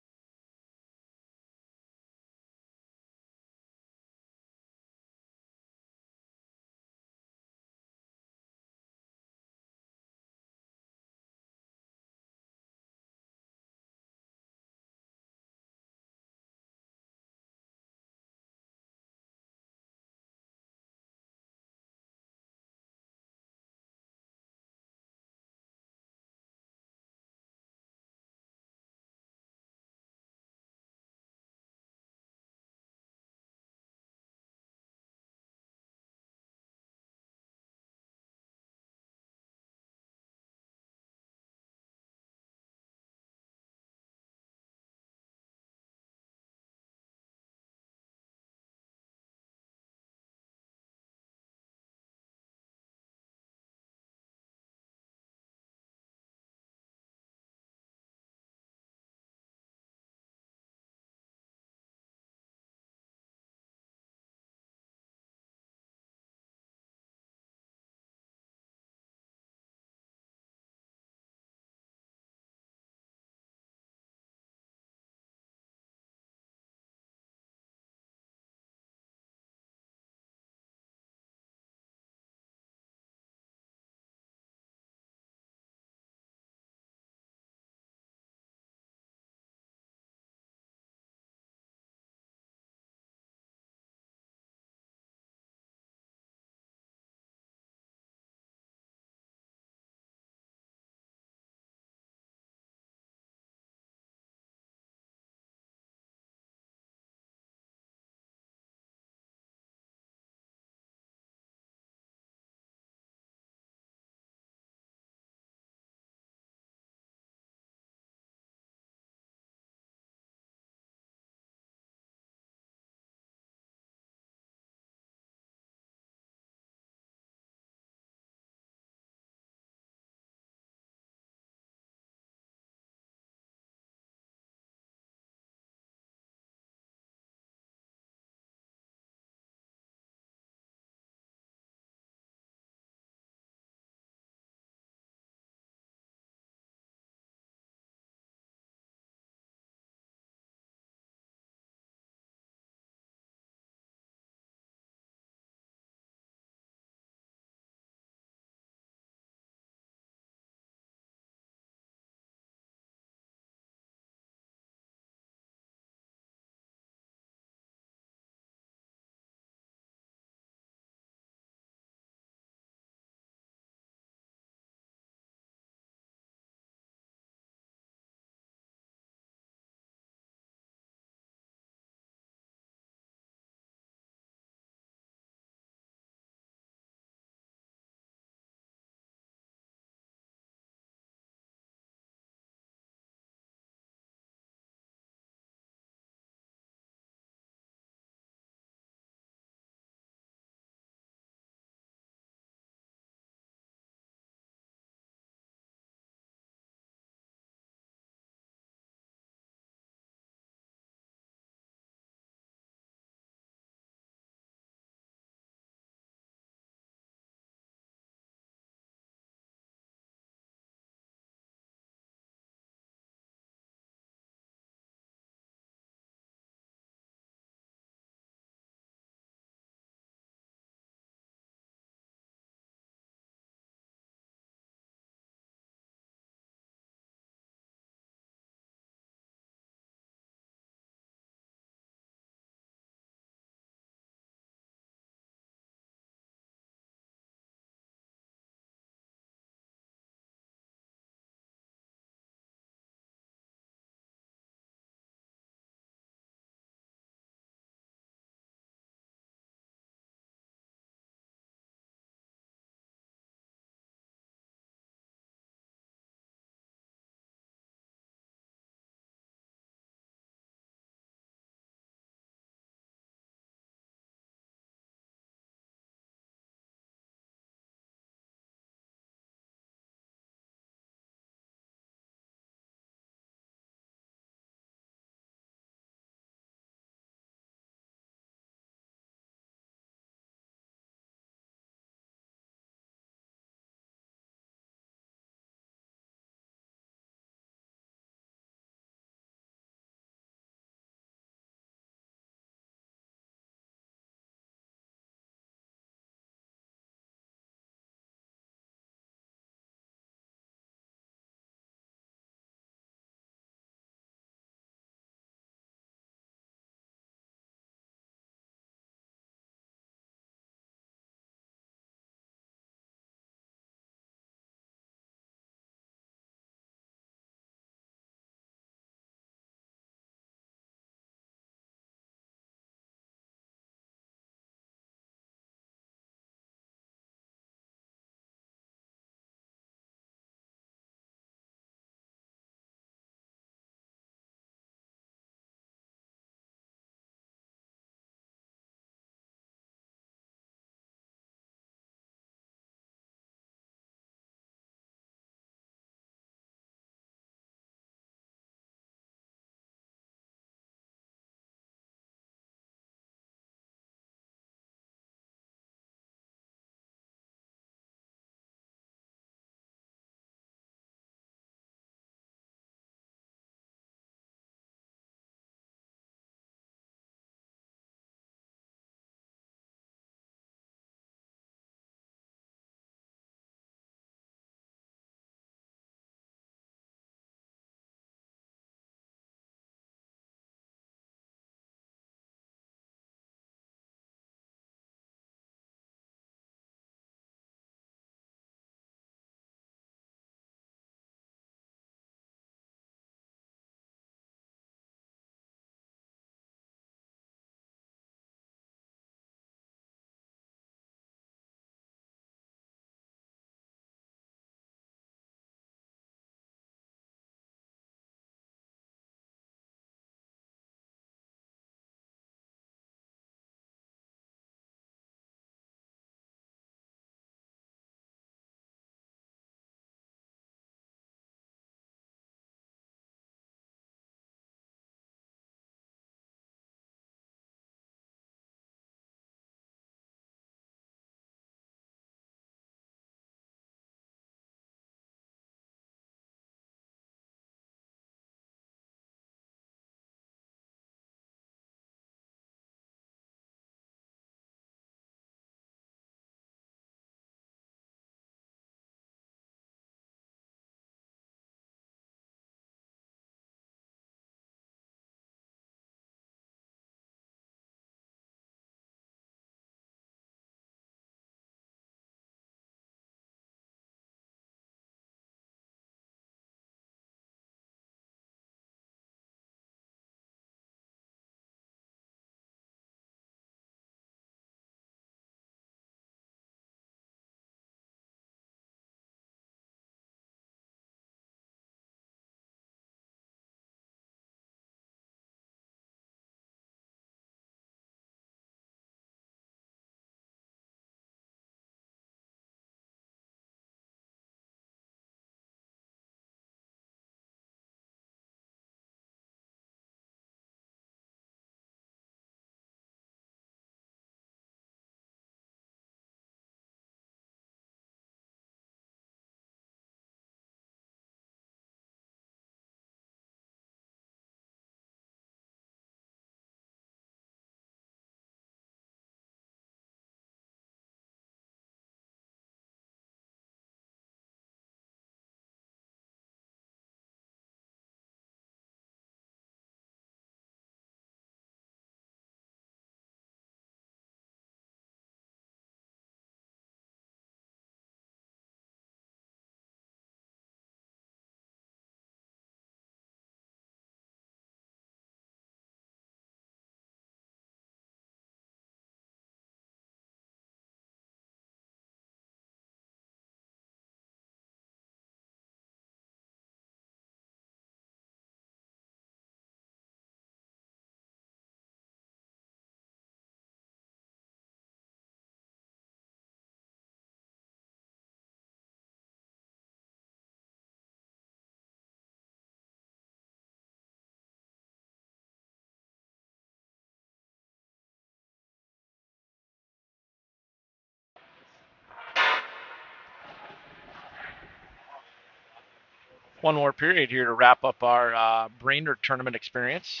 One more period here to wrap up our Brainerd tournament experience.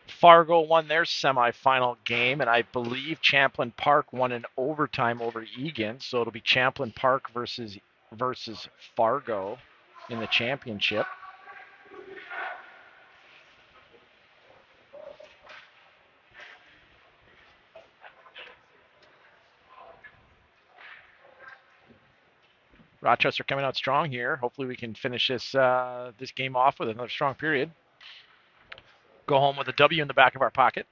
Fargo won their semifinal game, and I believe Champlain Park won in overtime over Egan. So it'll be Champlain Park versus Fargo in the championship. Rochester coming out strong here. Hopefully we can finish this game off with another strong period. Go home with a W in the back of our pocket.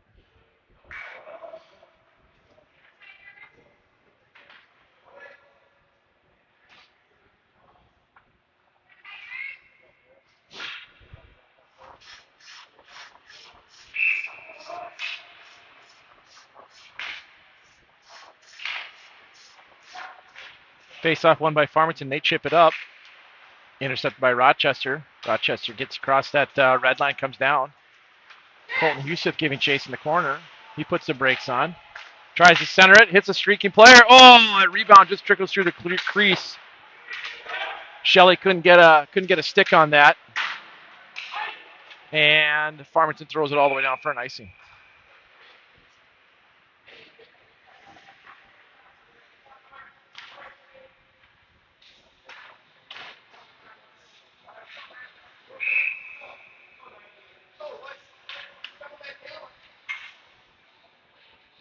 Face-off won by Farmington. They chip it up. Intercepted by Rochester. Rochester gets across that red line, comes down. Colton Yusuf giving chase in the corner. He puts the brakes on. Tries to center it. Hits a streaking player. Oh, a rebound just trickles through the crease. Shelley couldn't get a stick on that. And Farmington throws it all the way down for an icing.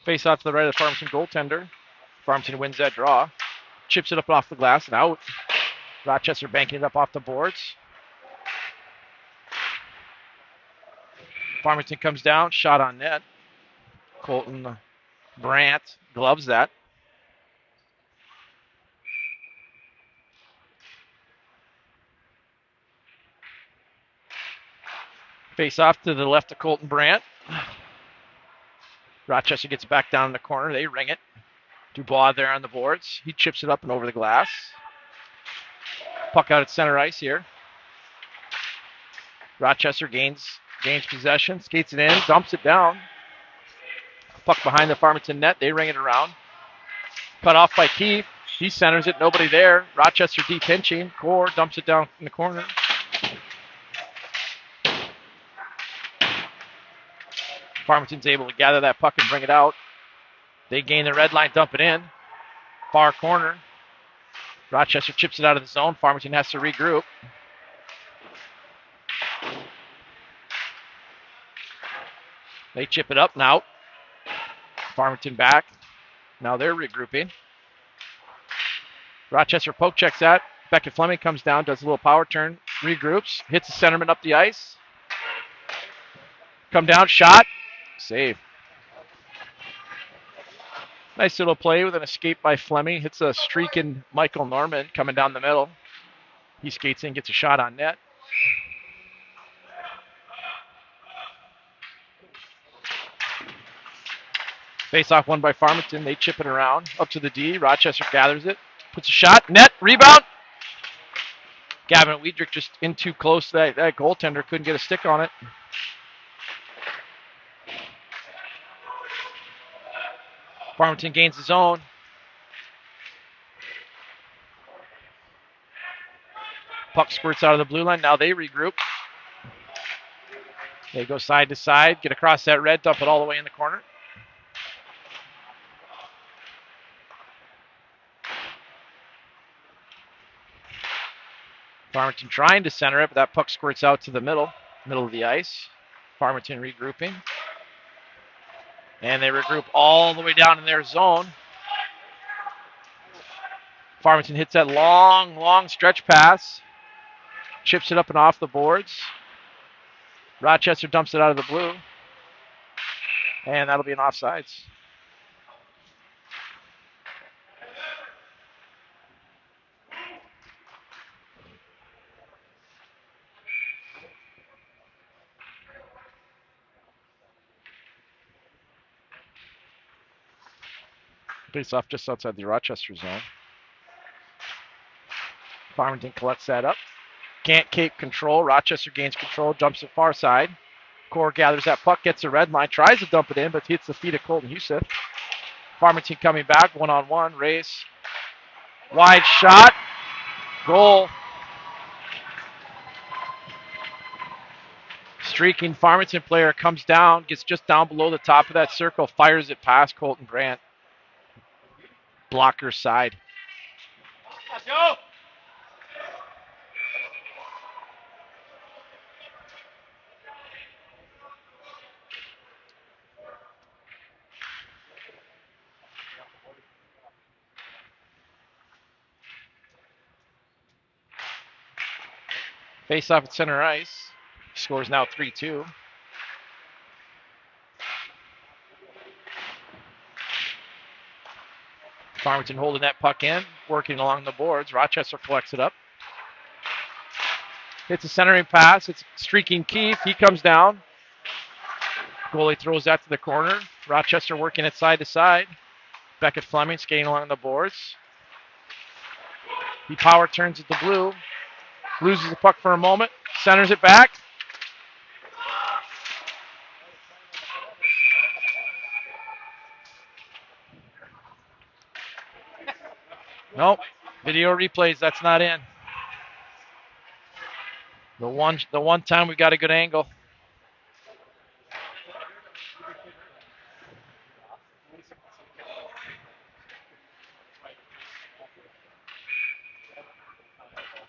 Face off to the right of the Farmington goaltender. Farmington wins that draw. Chips it up off the glass and out. Rochester banking it up off the boards. Farmington comes down, shot on net. Colton Brandt gloves that. Face off to the left of Colton Brandt. Rochester gets it back down in the corner. They ring it. Dubois there on the boards. He chips it up and over the glass. Puck out at center ice here. Rochester gains possession, skates it in, dumps it down. Puck behind the Farmington net. They ring it around. Cut off by Keefe. He centers it. Nobody there. Rochester deep pinching. Core dumps it down in the corner. Farmington's able to gather that puck and bring it out. They gain the red line, dump it in. Far corner. Rochester chips it out of the zone. Farmington has to regroup. They chip it up now. Farmington back. Now they're regrouping. Rochester poke checks that. Beckett Fleming comes down, does a little power turn, regroups, hits the centerman up the ice. Come down, shot, save. Nice little play with an escape by Fleming. Hits a streaking Michael Norman coming down the middle. He skates in, gets a shot on net. Face-off won by Farmington. They chip it around. Up to the D. Rochester gathers it. Puts a shot. Net. Rebound. Gavin Wiedrich just in too close to that goaltender. Couldn't get a stick on it. Farmington gains his own. Puck squirts out of the blue line. Now they regroup. They go side to side. Get across that red. Dump it all the way in the corner. Farmington trying to center it, but that puck squirts out to the middle of the ice. Farmington regrouping. And they regroup all the way down in their zone. Farmington hits that long stretch pass. Chips it up and off the boards. Rochester dumps it out of the blue. And that'll be an offsides. Face off just outside the Rochester zone. Farmington collects that up. Can't keep control. Rochester gains control. Jumps to far side. Core gathers that puck, gets the red line, tries to dump it in, but hits the feet of Colton Huseth. Farmington coming back, one-on-one, race. Wide shot, goal. Streaking Farmington player comes down, gets just down below the top of that circle, fires it past Colton Grant. Blocker side. Let's go! Face off at center ice. Scores now 3-2. Farmington holding that puck in, working along the boards. Rochester collects it up. Hits a centering pass. It's streaking Keith. He comes down. Goalie throws that to the corner. Rochester working it side to side. Beckett Fleming skating along the boards. He power turns it to blue. Loses the puck for a moment. Centers it back. Nope. Video replays, that's not in. The one time we got a good angle.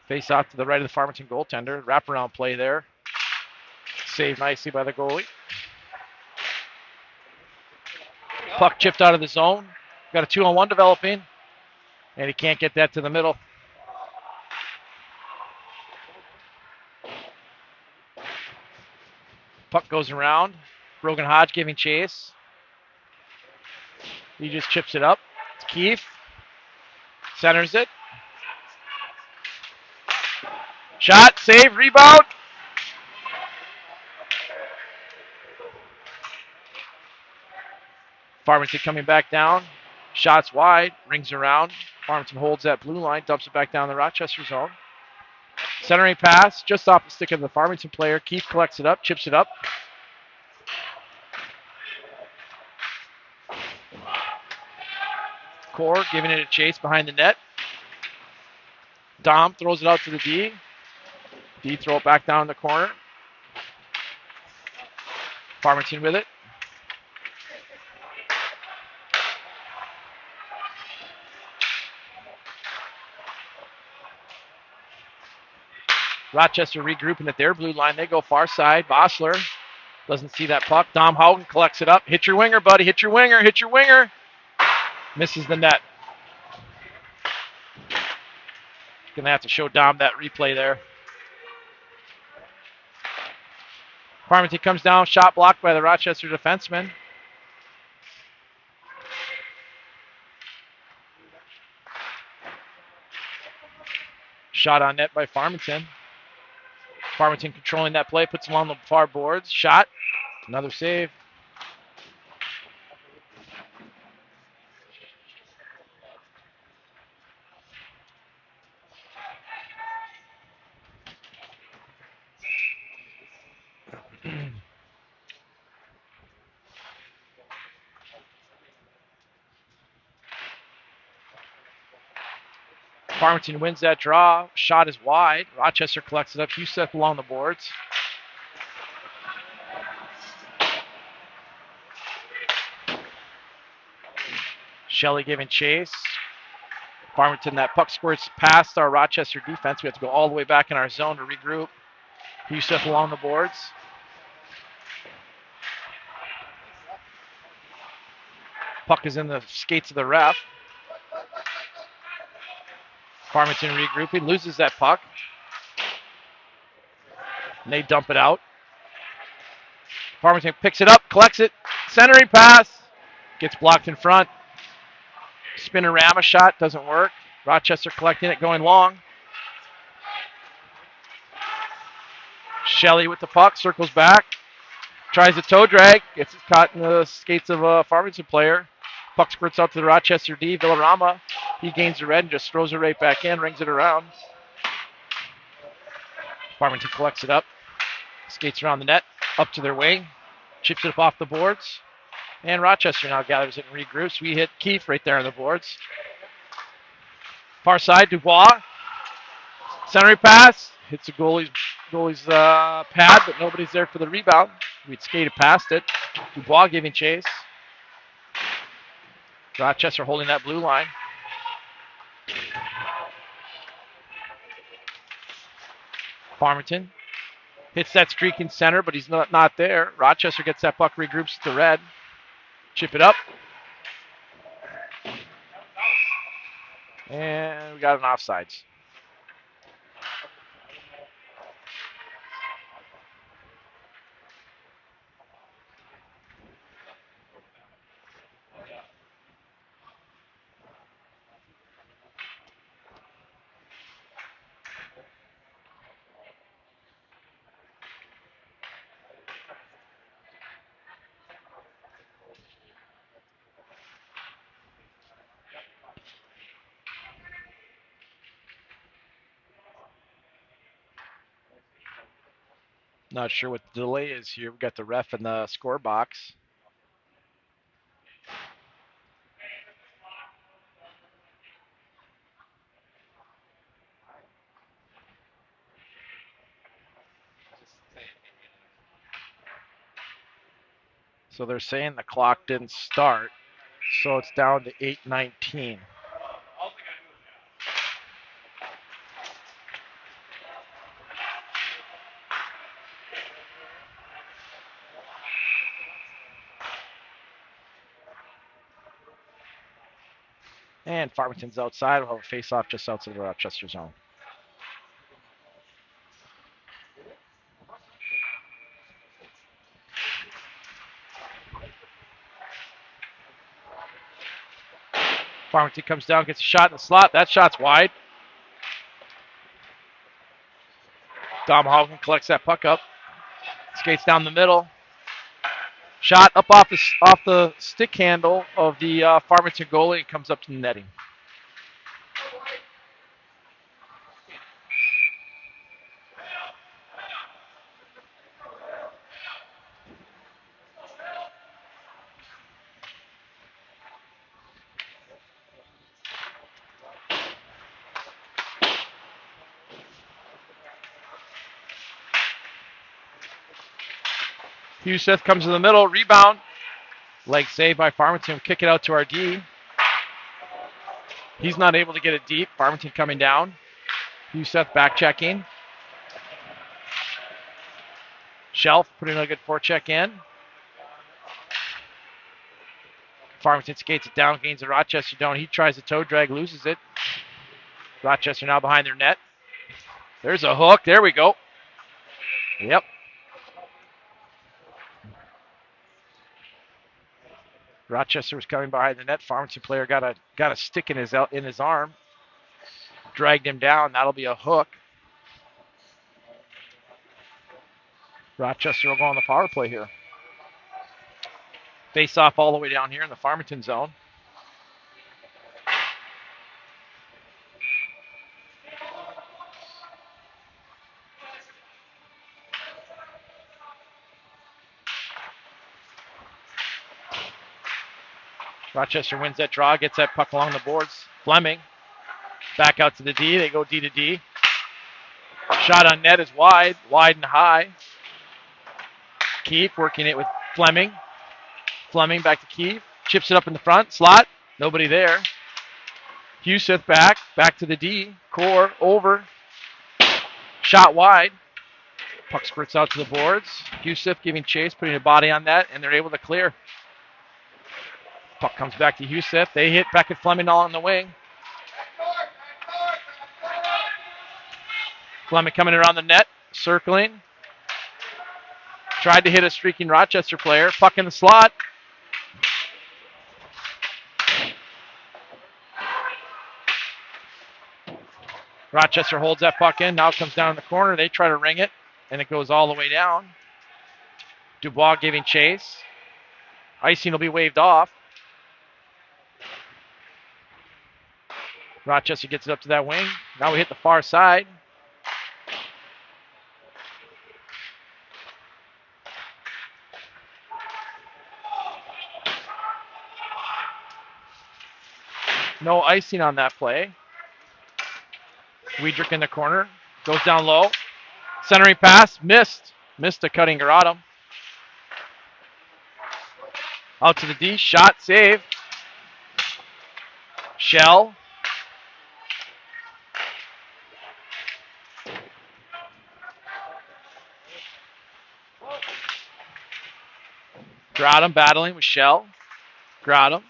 Face off to the right of the Farmington goaltender. Wraparound play there. Saved nicely by the goalie. Puck chipped out of the zone. Got a 2-on-1 developing. And he can't get that to the middle. Puck goes around. Brogan Hodge giving chase. He just chips it up. It's Keefe. Centers it. Shot, save, rebound. Farmington coming back down. Shots wide, rings around. Farmington holds that blue line, dumps it back down the Rochester zone. Centering pass, just off the stick of the Farmington player. Keith collects it up, chips it up. Core giving it a chase behind the net. Dom throws it out to the D. D throw it back down in the corner. Farmington with it. Rochester regrouping at their blue line. They go far side. Bossler doesn't see that puck. Dom Haugen collects it up. Hit your winger, buddy. Hit your winger. Hit your winger. Misses the net. Going to have to show Dom that replay there. Farmington comes down. Shot blocked by the Rochester defenseman. Shot on net by Farmington. Farmington controlling that play, puts him on the far boards. Shot, another save. Farmington wins that draw. Shot is wide. Rochester collects it up. Huseth along the boards. Shelley giving chase. Farmington, that puck squirts past our Rochester defense. We have to go all the way back in our zone to regroup. Huseth along the boards. Puck is in the skates of the ref. Farmington regrouping, loses that puck. And they dump it out. Farmington picks it up, collects it. Centering pass. Gets blocked in front. Spinorama shot, doesn't work. Rochester collecting it, going long. Shelley with the puck, circles back. Tries a toe drag. Gets it caught in the skates of a Farmington player. Puck squirts out to the Rochester D. Villarama. He gains the red and just throws it right back in, rings it around. Farmington collects it up. Skates around the net. Up to their wing. Chips it up off the boards. And Rochester now gathers it and regroups. We hit Keefe right there on the boards. Far side, Dubois. Centering pass. Hits the goalie's pad, but nobody's there for the rebound. We'd skated past it. Dubois giving chase. Rochester holding that blue line. Farmington hits that streaking center, but he's not there. Rochester gets that puck, regroups to red. Chip it up. And we got an offsides. Not sure what the delay is here. We've got the ref in the score box. So they're saying the clock didn't start, so it's down to 8:19. And Farmington's outside. We'll have a face-off just outside the Rochester zone. Farmington comes down, gets a shot in the slot. That shot's wide. Dom Haugen collects that puck up. Skates down the middle. Shot up off the stick handle of the Farmington goalie. It comes up to the netting. Huseth comes in the middle, rebound. Leg save by Farmington. Kick it out to our D. He's not able to get it deep. Farmington coming down. Huseth back checking. Shelf putting a good forecheck in. Farmington skates it down, gains the Rochester down. He tries the toe drag, loses it. Rochester now behind their net. There's a hook. There we go. Yep. Rochester was coming behind the net. Farmington player got a stick in his arm. Dragged him down. That'll be a hook. Rochester will go on the power play here. Face off all the way down here in the Farmington zone. Rochester wins that draw, gets that puck along the boards. Fleming back out to the D. They go D to D. Shot on net is wide and high. Keefe working it with Fleming. Fleming back to Keefe. Chips it up in the front. Slot. Nobody there. Huseth back to the D. Core over. Shot wide. Puck spurts out to the boards. Huseth giving chase, putting a body on that, and they're able to clear. Puck comes back to Huseth. They hit Beckett Fleming all on the wing. Fleming coming around the net, circling. Tried to hit a streaking Rochester player. Puck in the slot. Rochester holds that puck in. Now it comes down in the corner. They try to ring it, and it goes all the way down. Dubois giving chase. Icing will be waved off. Rochester gets it up to that wing. Now we hit the far side. No icing on that play. Weidrich in the corner. Goes down low. Centering pass. Missed. Missed a cutting Garatum. Out to the D. Shot. Save. Shell. Garatum battling with Shell. Garatum.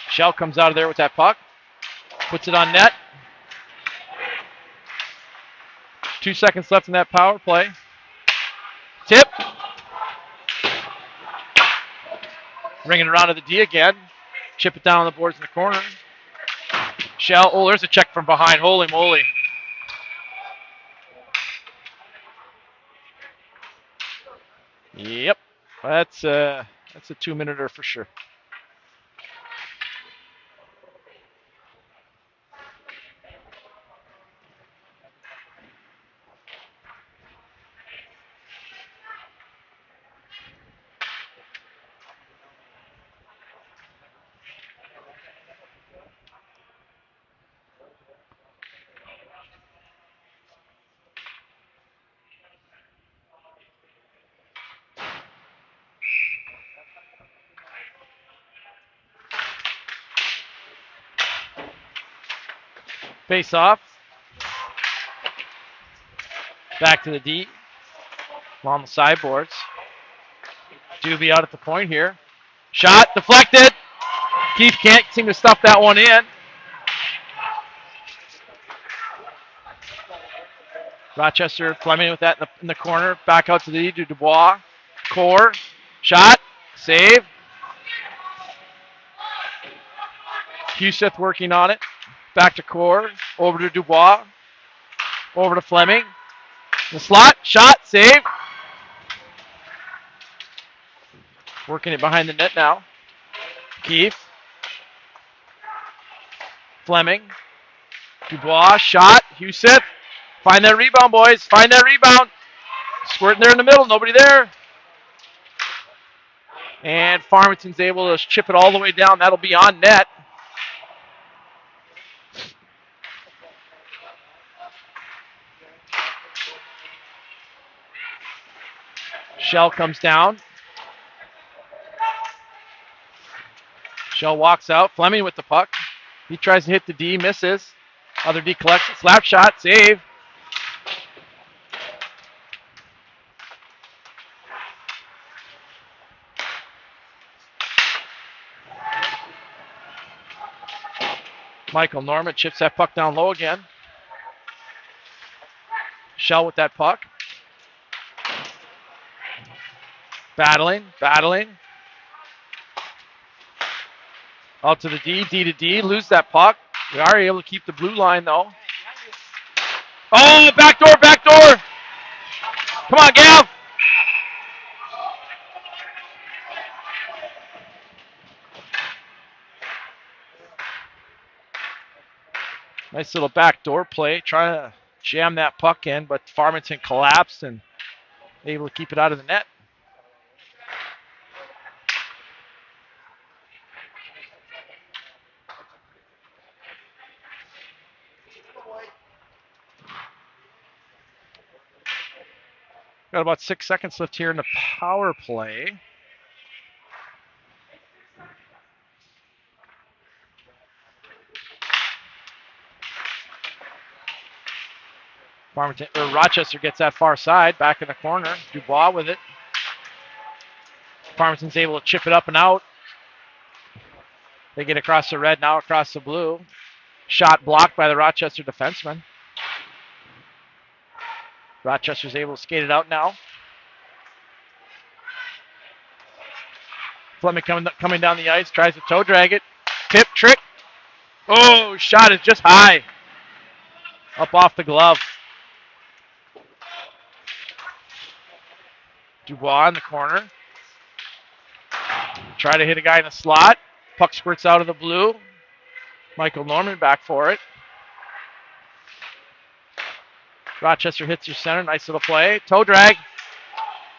Shell comes out of there with that puck. Puts it on net. 2 seconds left in that power play. Tip. Ringing around to the D again. Chip it down on the boards in the corner. Shell. Oh, there's a check from behind. Holy moly. Yep. That's a 2-minuter for sure. Face off. Back to the D. Along the sideboards. Doobie out at the point here. Shot deflected. Keith can't seem to stuff that one in. Rochester Fleming with that in the corner. Back out to the D to Dubois. Core. Shot. Save. Huseth working on it. Back to Core. Over to Dubois. Over to Fleming. The slot. Shot. Save. Working it behind the net now. Keith. Fleming. Dubois. Shot. Huseth. Find that rebound, boys. Find that rebound. Squirting there in the middle. Nobody there. And Farmington's able to chip it all the way down. That'll be on net. Shell comes down. Shell walks out. Fleming with the puck. He tries to hit the D, misses. Other D collects it. Slap shot, save. Michael Norman chips that puck down low again. Shell with that puck. Battling. Out to the D to D. Lose that puck. We are able to keep the blue line, though. Oh, back door. Come on, Gav. Nice little backdoor play. Trying to jam that puck in, but Farmington collapsed and able to keep it out of the net. Got about 6 seconds left here in the power play. Rochester gets that far side, back in the corner. Dubois with it. Farmington's able to chip it up and out. They get across the red, now across the blue. Shot blocked by the Rochester defenseman. Rochester's able to skate it out now. Fleming coming down the ice, tries to toe drag it. Tip, trick. Oh, shot is just high. Up off the glove. Dubois in the corner. Try to hit a guy in the slot. Puck squirts out of the blue. Michael Norman back for it. Rochester hits your center. Nice little play. Toe drag.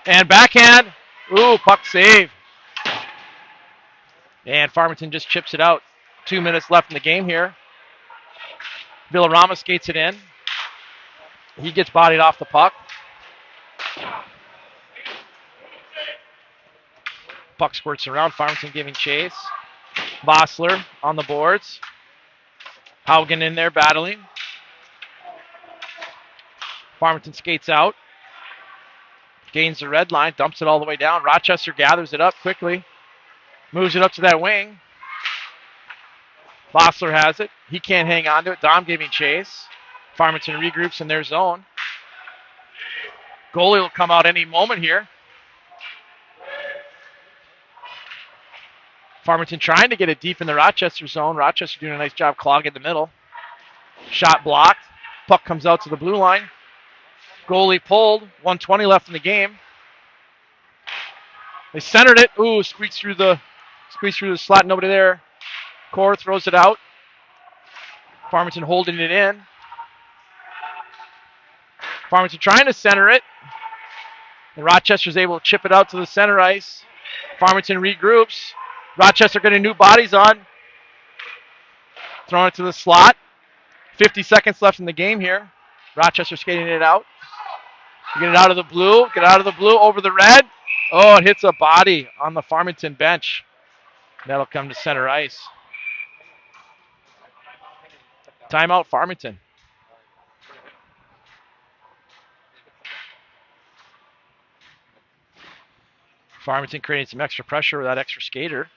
And backhand. Ooh, puck save. And Farmington just chips it out. 2 minutes left in the game here. Villarama skates it in. He gets bodied off the puck. Puck squirts around. Farmington giving chase. Vossler on the boards. Haugen in there battling. Farmington skates out. Gains the red line. Dumps it all the way down. Rochester gathers it up quickly. Moves it up to that wing. Vossler has it. He can't hang on to it. Dom giving chase. Farmington regroups in their zone. Goalie will come out any moment here. Farmington trying to get it deep in the Rochester zone. Rochester doing a nice job clogging the middle. Shot blocked. Puck comes out to the blue line. Goalie pulled. 1:20 left in the game. They centered it. Ooh, squeaks through the slot. Nobody there. Core throws it out. Farmington holding it in. Farmington trying to center it. And Rochester's able to chip it out to the center ice. Farmington regroups. Rochester getting new bodies on. Throwing it to the slot. 50 seconds left in the game here. Rochester skating it out. Get it out of the blue. Get out of the blue over the red. Oh, it hits a body on the Farmington bench. That'll come to center ice. Timeout, Farmington. Farmington creating some extra pressure with that extra skater.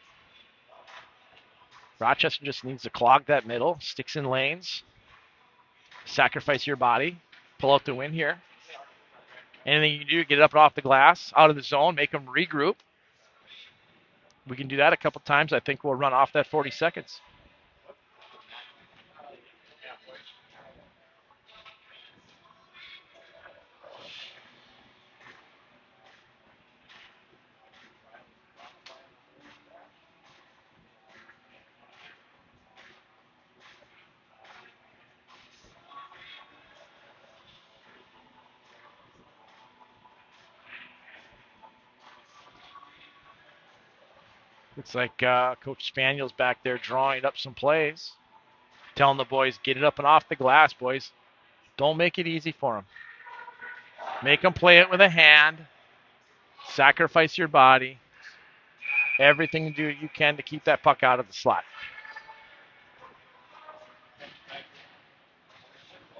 Rochester just needs to clog that middle. Sticks in lanes. Sacrifice your body. Pull out the win here. Anything you can do, get it up and off the glass, out of the zone, make them regroup. We can do that a couple times. I think we'll run off that 40 seconds. Looks like Coach Spaniel's back there drawing up some plays. Telling the boys, get it up and off the glass, boys. Don't make it easy for them. Make them play it with a hand. Sacrifice your body. Everything you can to keep that puck out of the slot.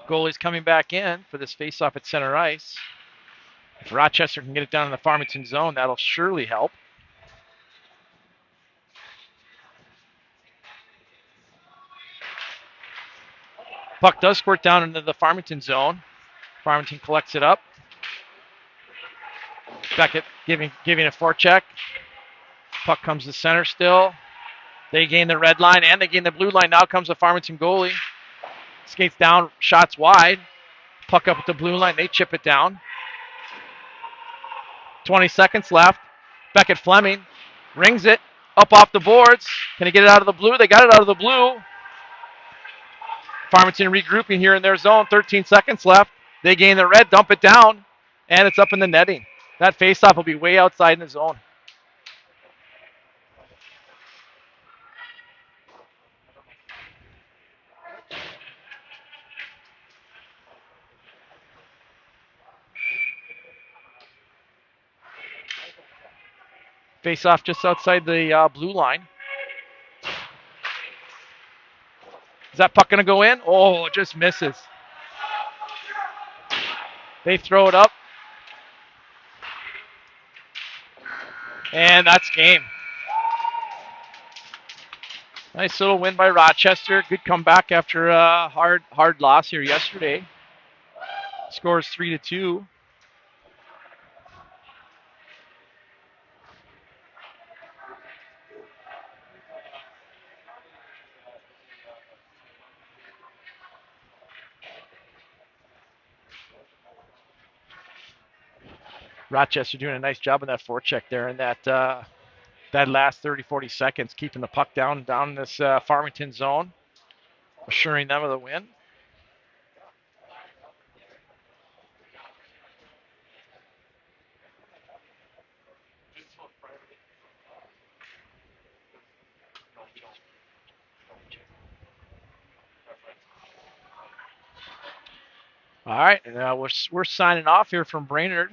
Goalie's coming back in for this face-off at center ice. If Rochester can get it down in the Farmington zone, that'll surely help. Puck does squirt down into the Farmington zone. Farmington collects it up. Beckett giving a forecheck. Puck comes to center still. They gain the red line and they gain the blue line. Now comes the Farmington goalie. Skates down, shots wide. Puck up at the blue line. They chip it down. 20 seconds left. Beckett Fleming rings it up off the boards. Can he get it out of the blue? They got it out of the blue. Farmington regrouping here in their zone. 13 seconds left. They gain the red, dump it down, and it's up in the netting. That faceoff will be way outside in the zone. Faceoff just outside the blue line. Is that puck going to go in? Oh, it just misses. They throw it up. And that's game. Nice little win by Rochester. Good comeback after a hard loss here yesterday. Scores 3-2. Rochester doing a nice job in that forecheck there in that last 30, 40 seconds, keeping the puck down in this Farmington zone, assuring them of the win. All right, and we're signing off here from Brainerd.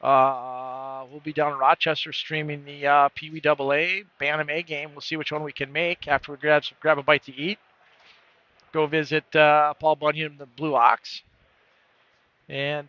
We'll be down in Rochester streaming the Pee Wee AA Bantam A game. We'll see which one we can make after we grab a bite to eat. Go visit Paul Bunyan and the Blue Ox. And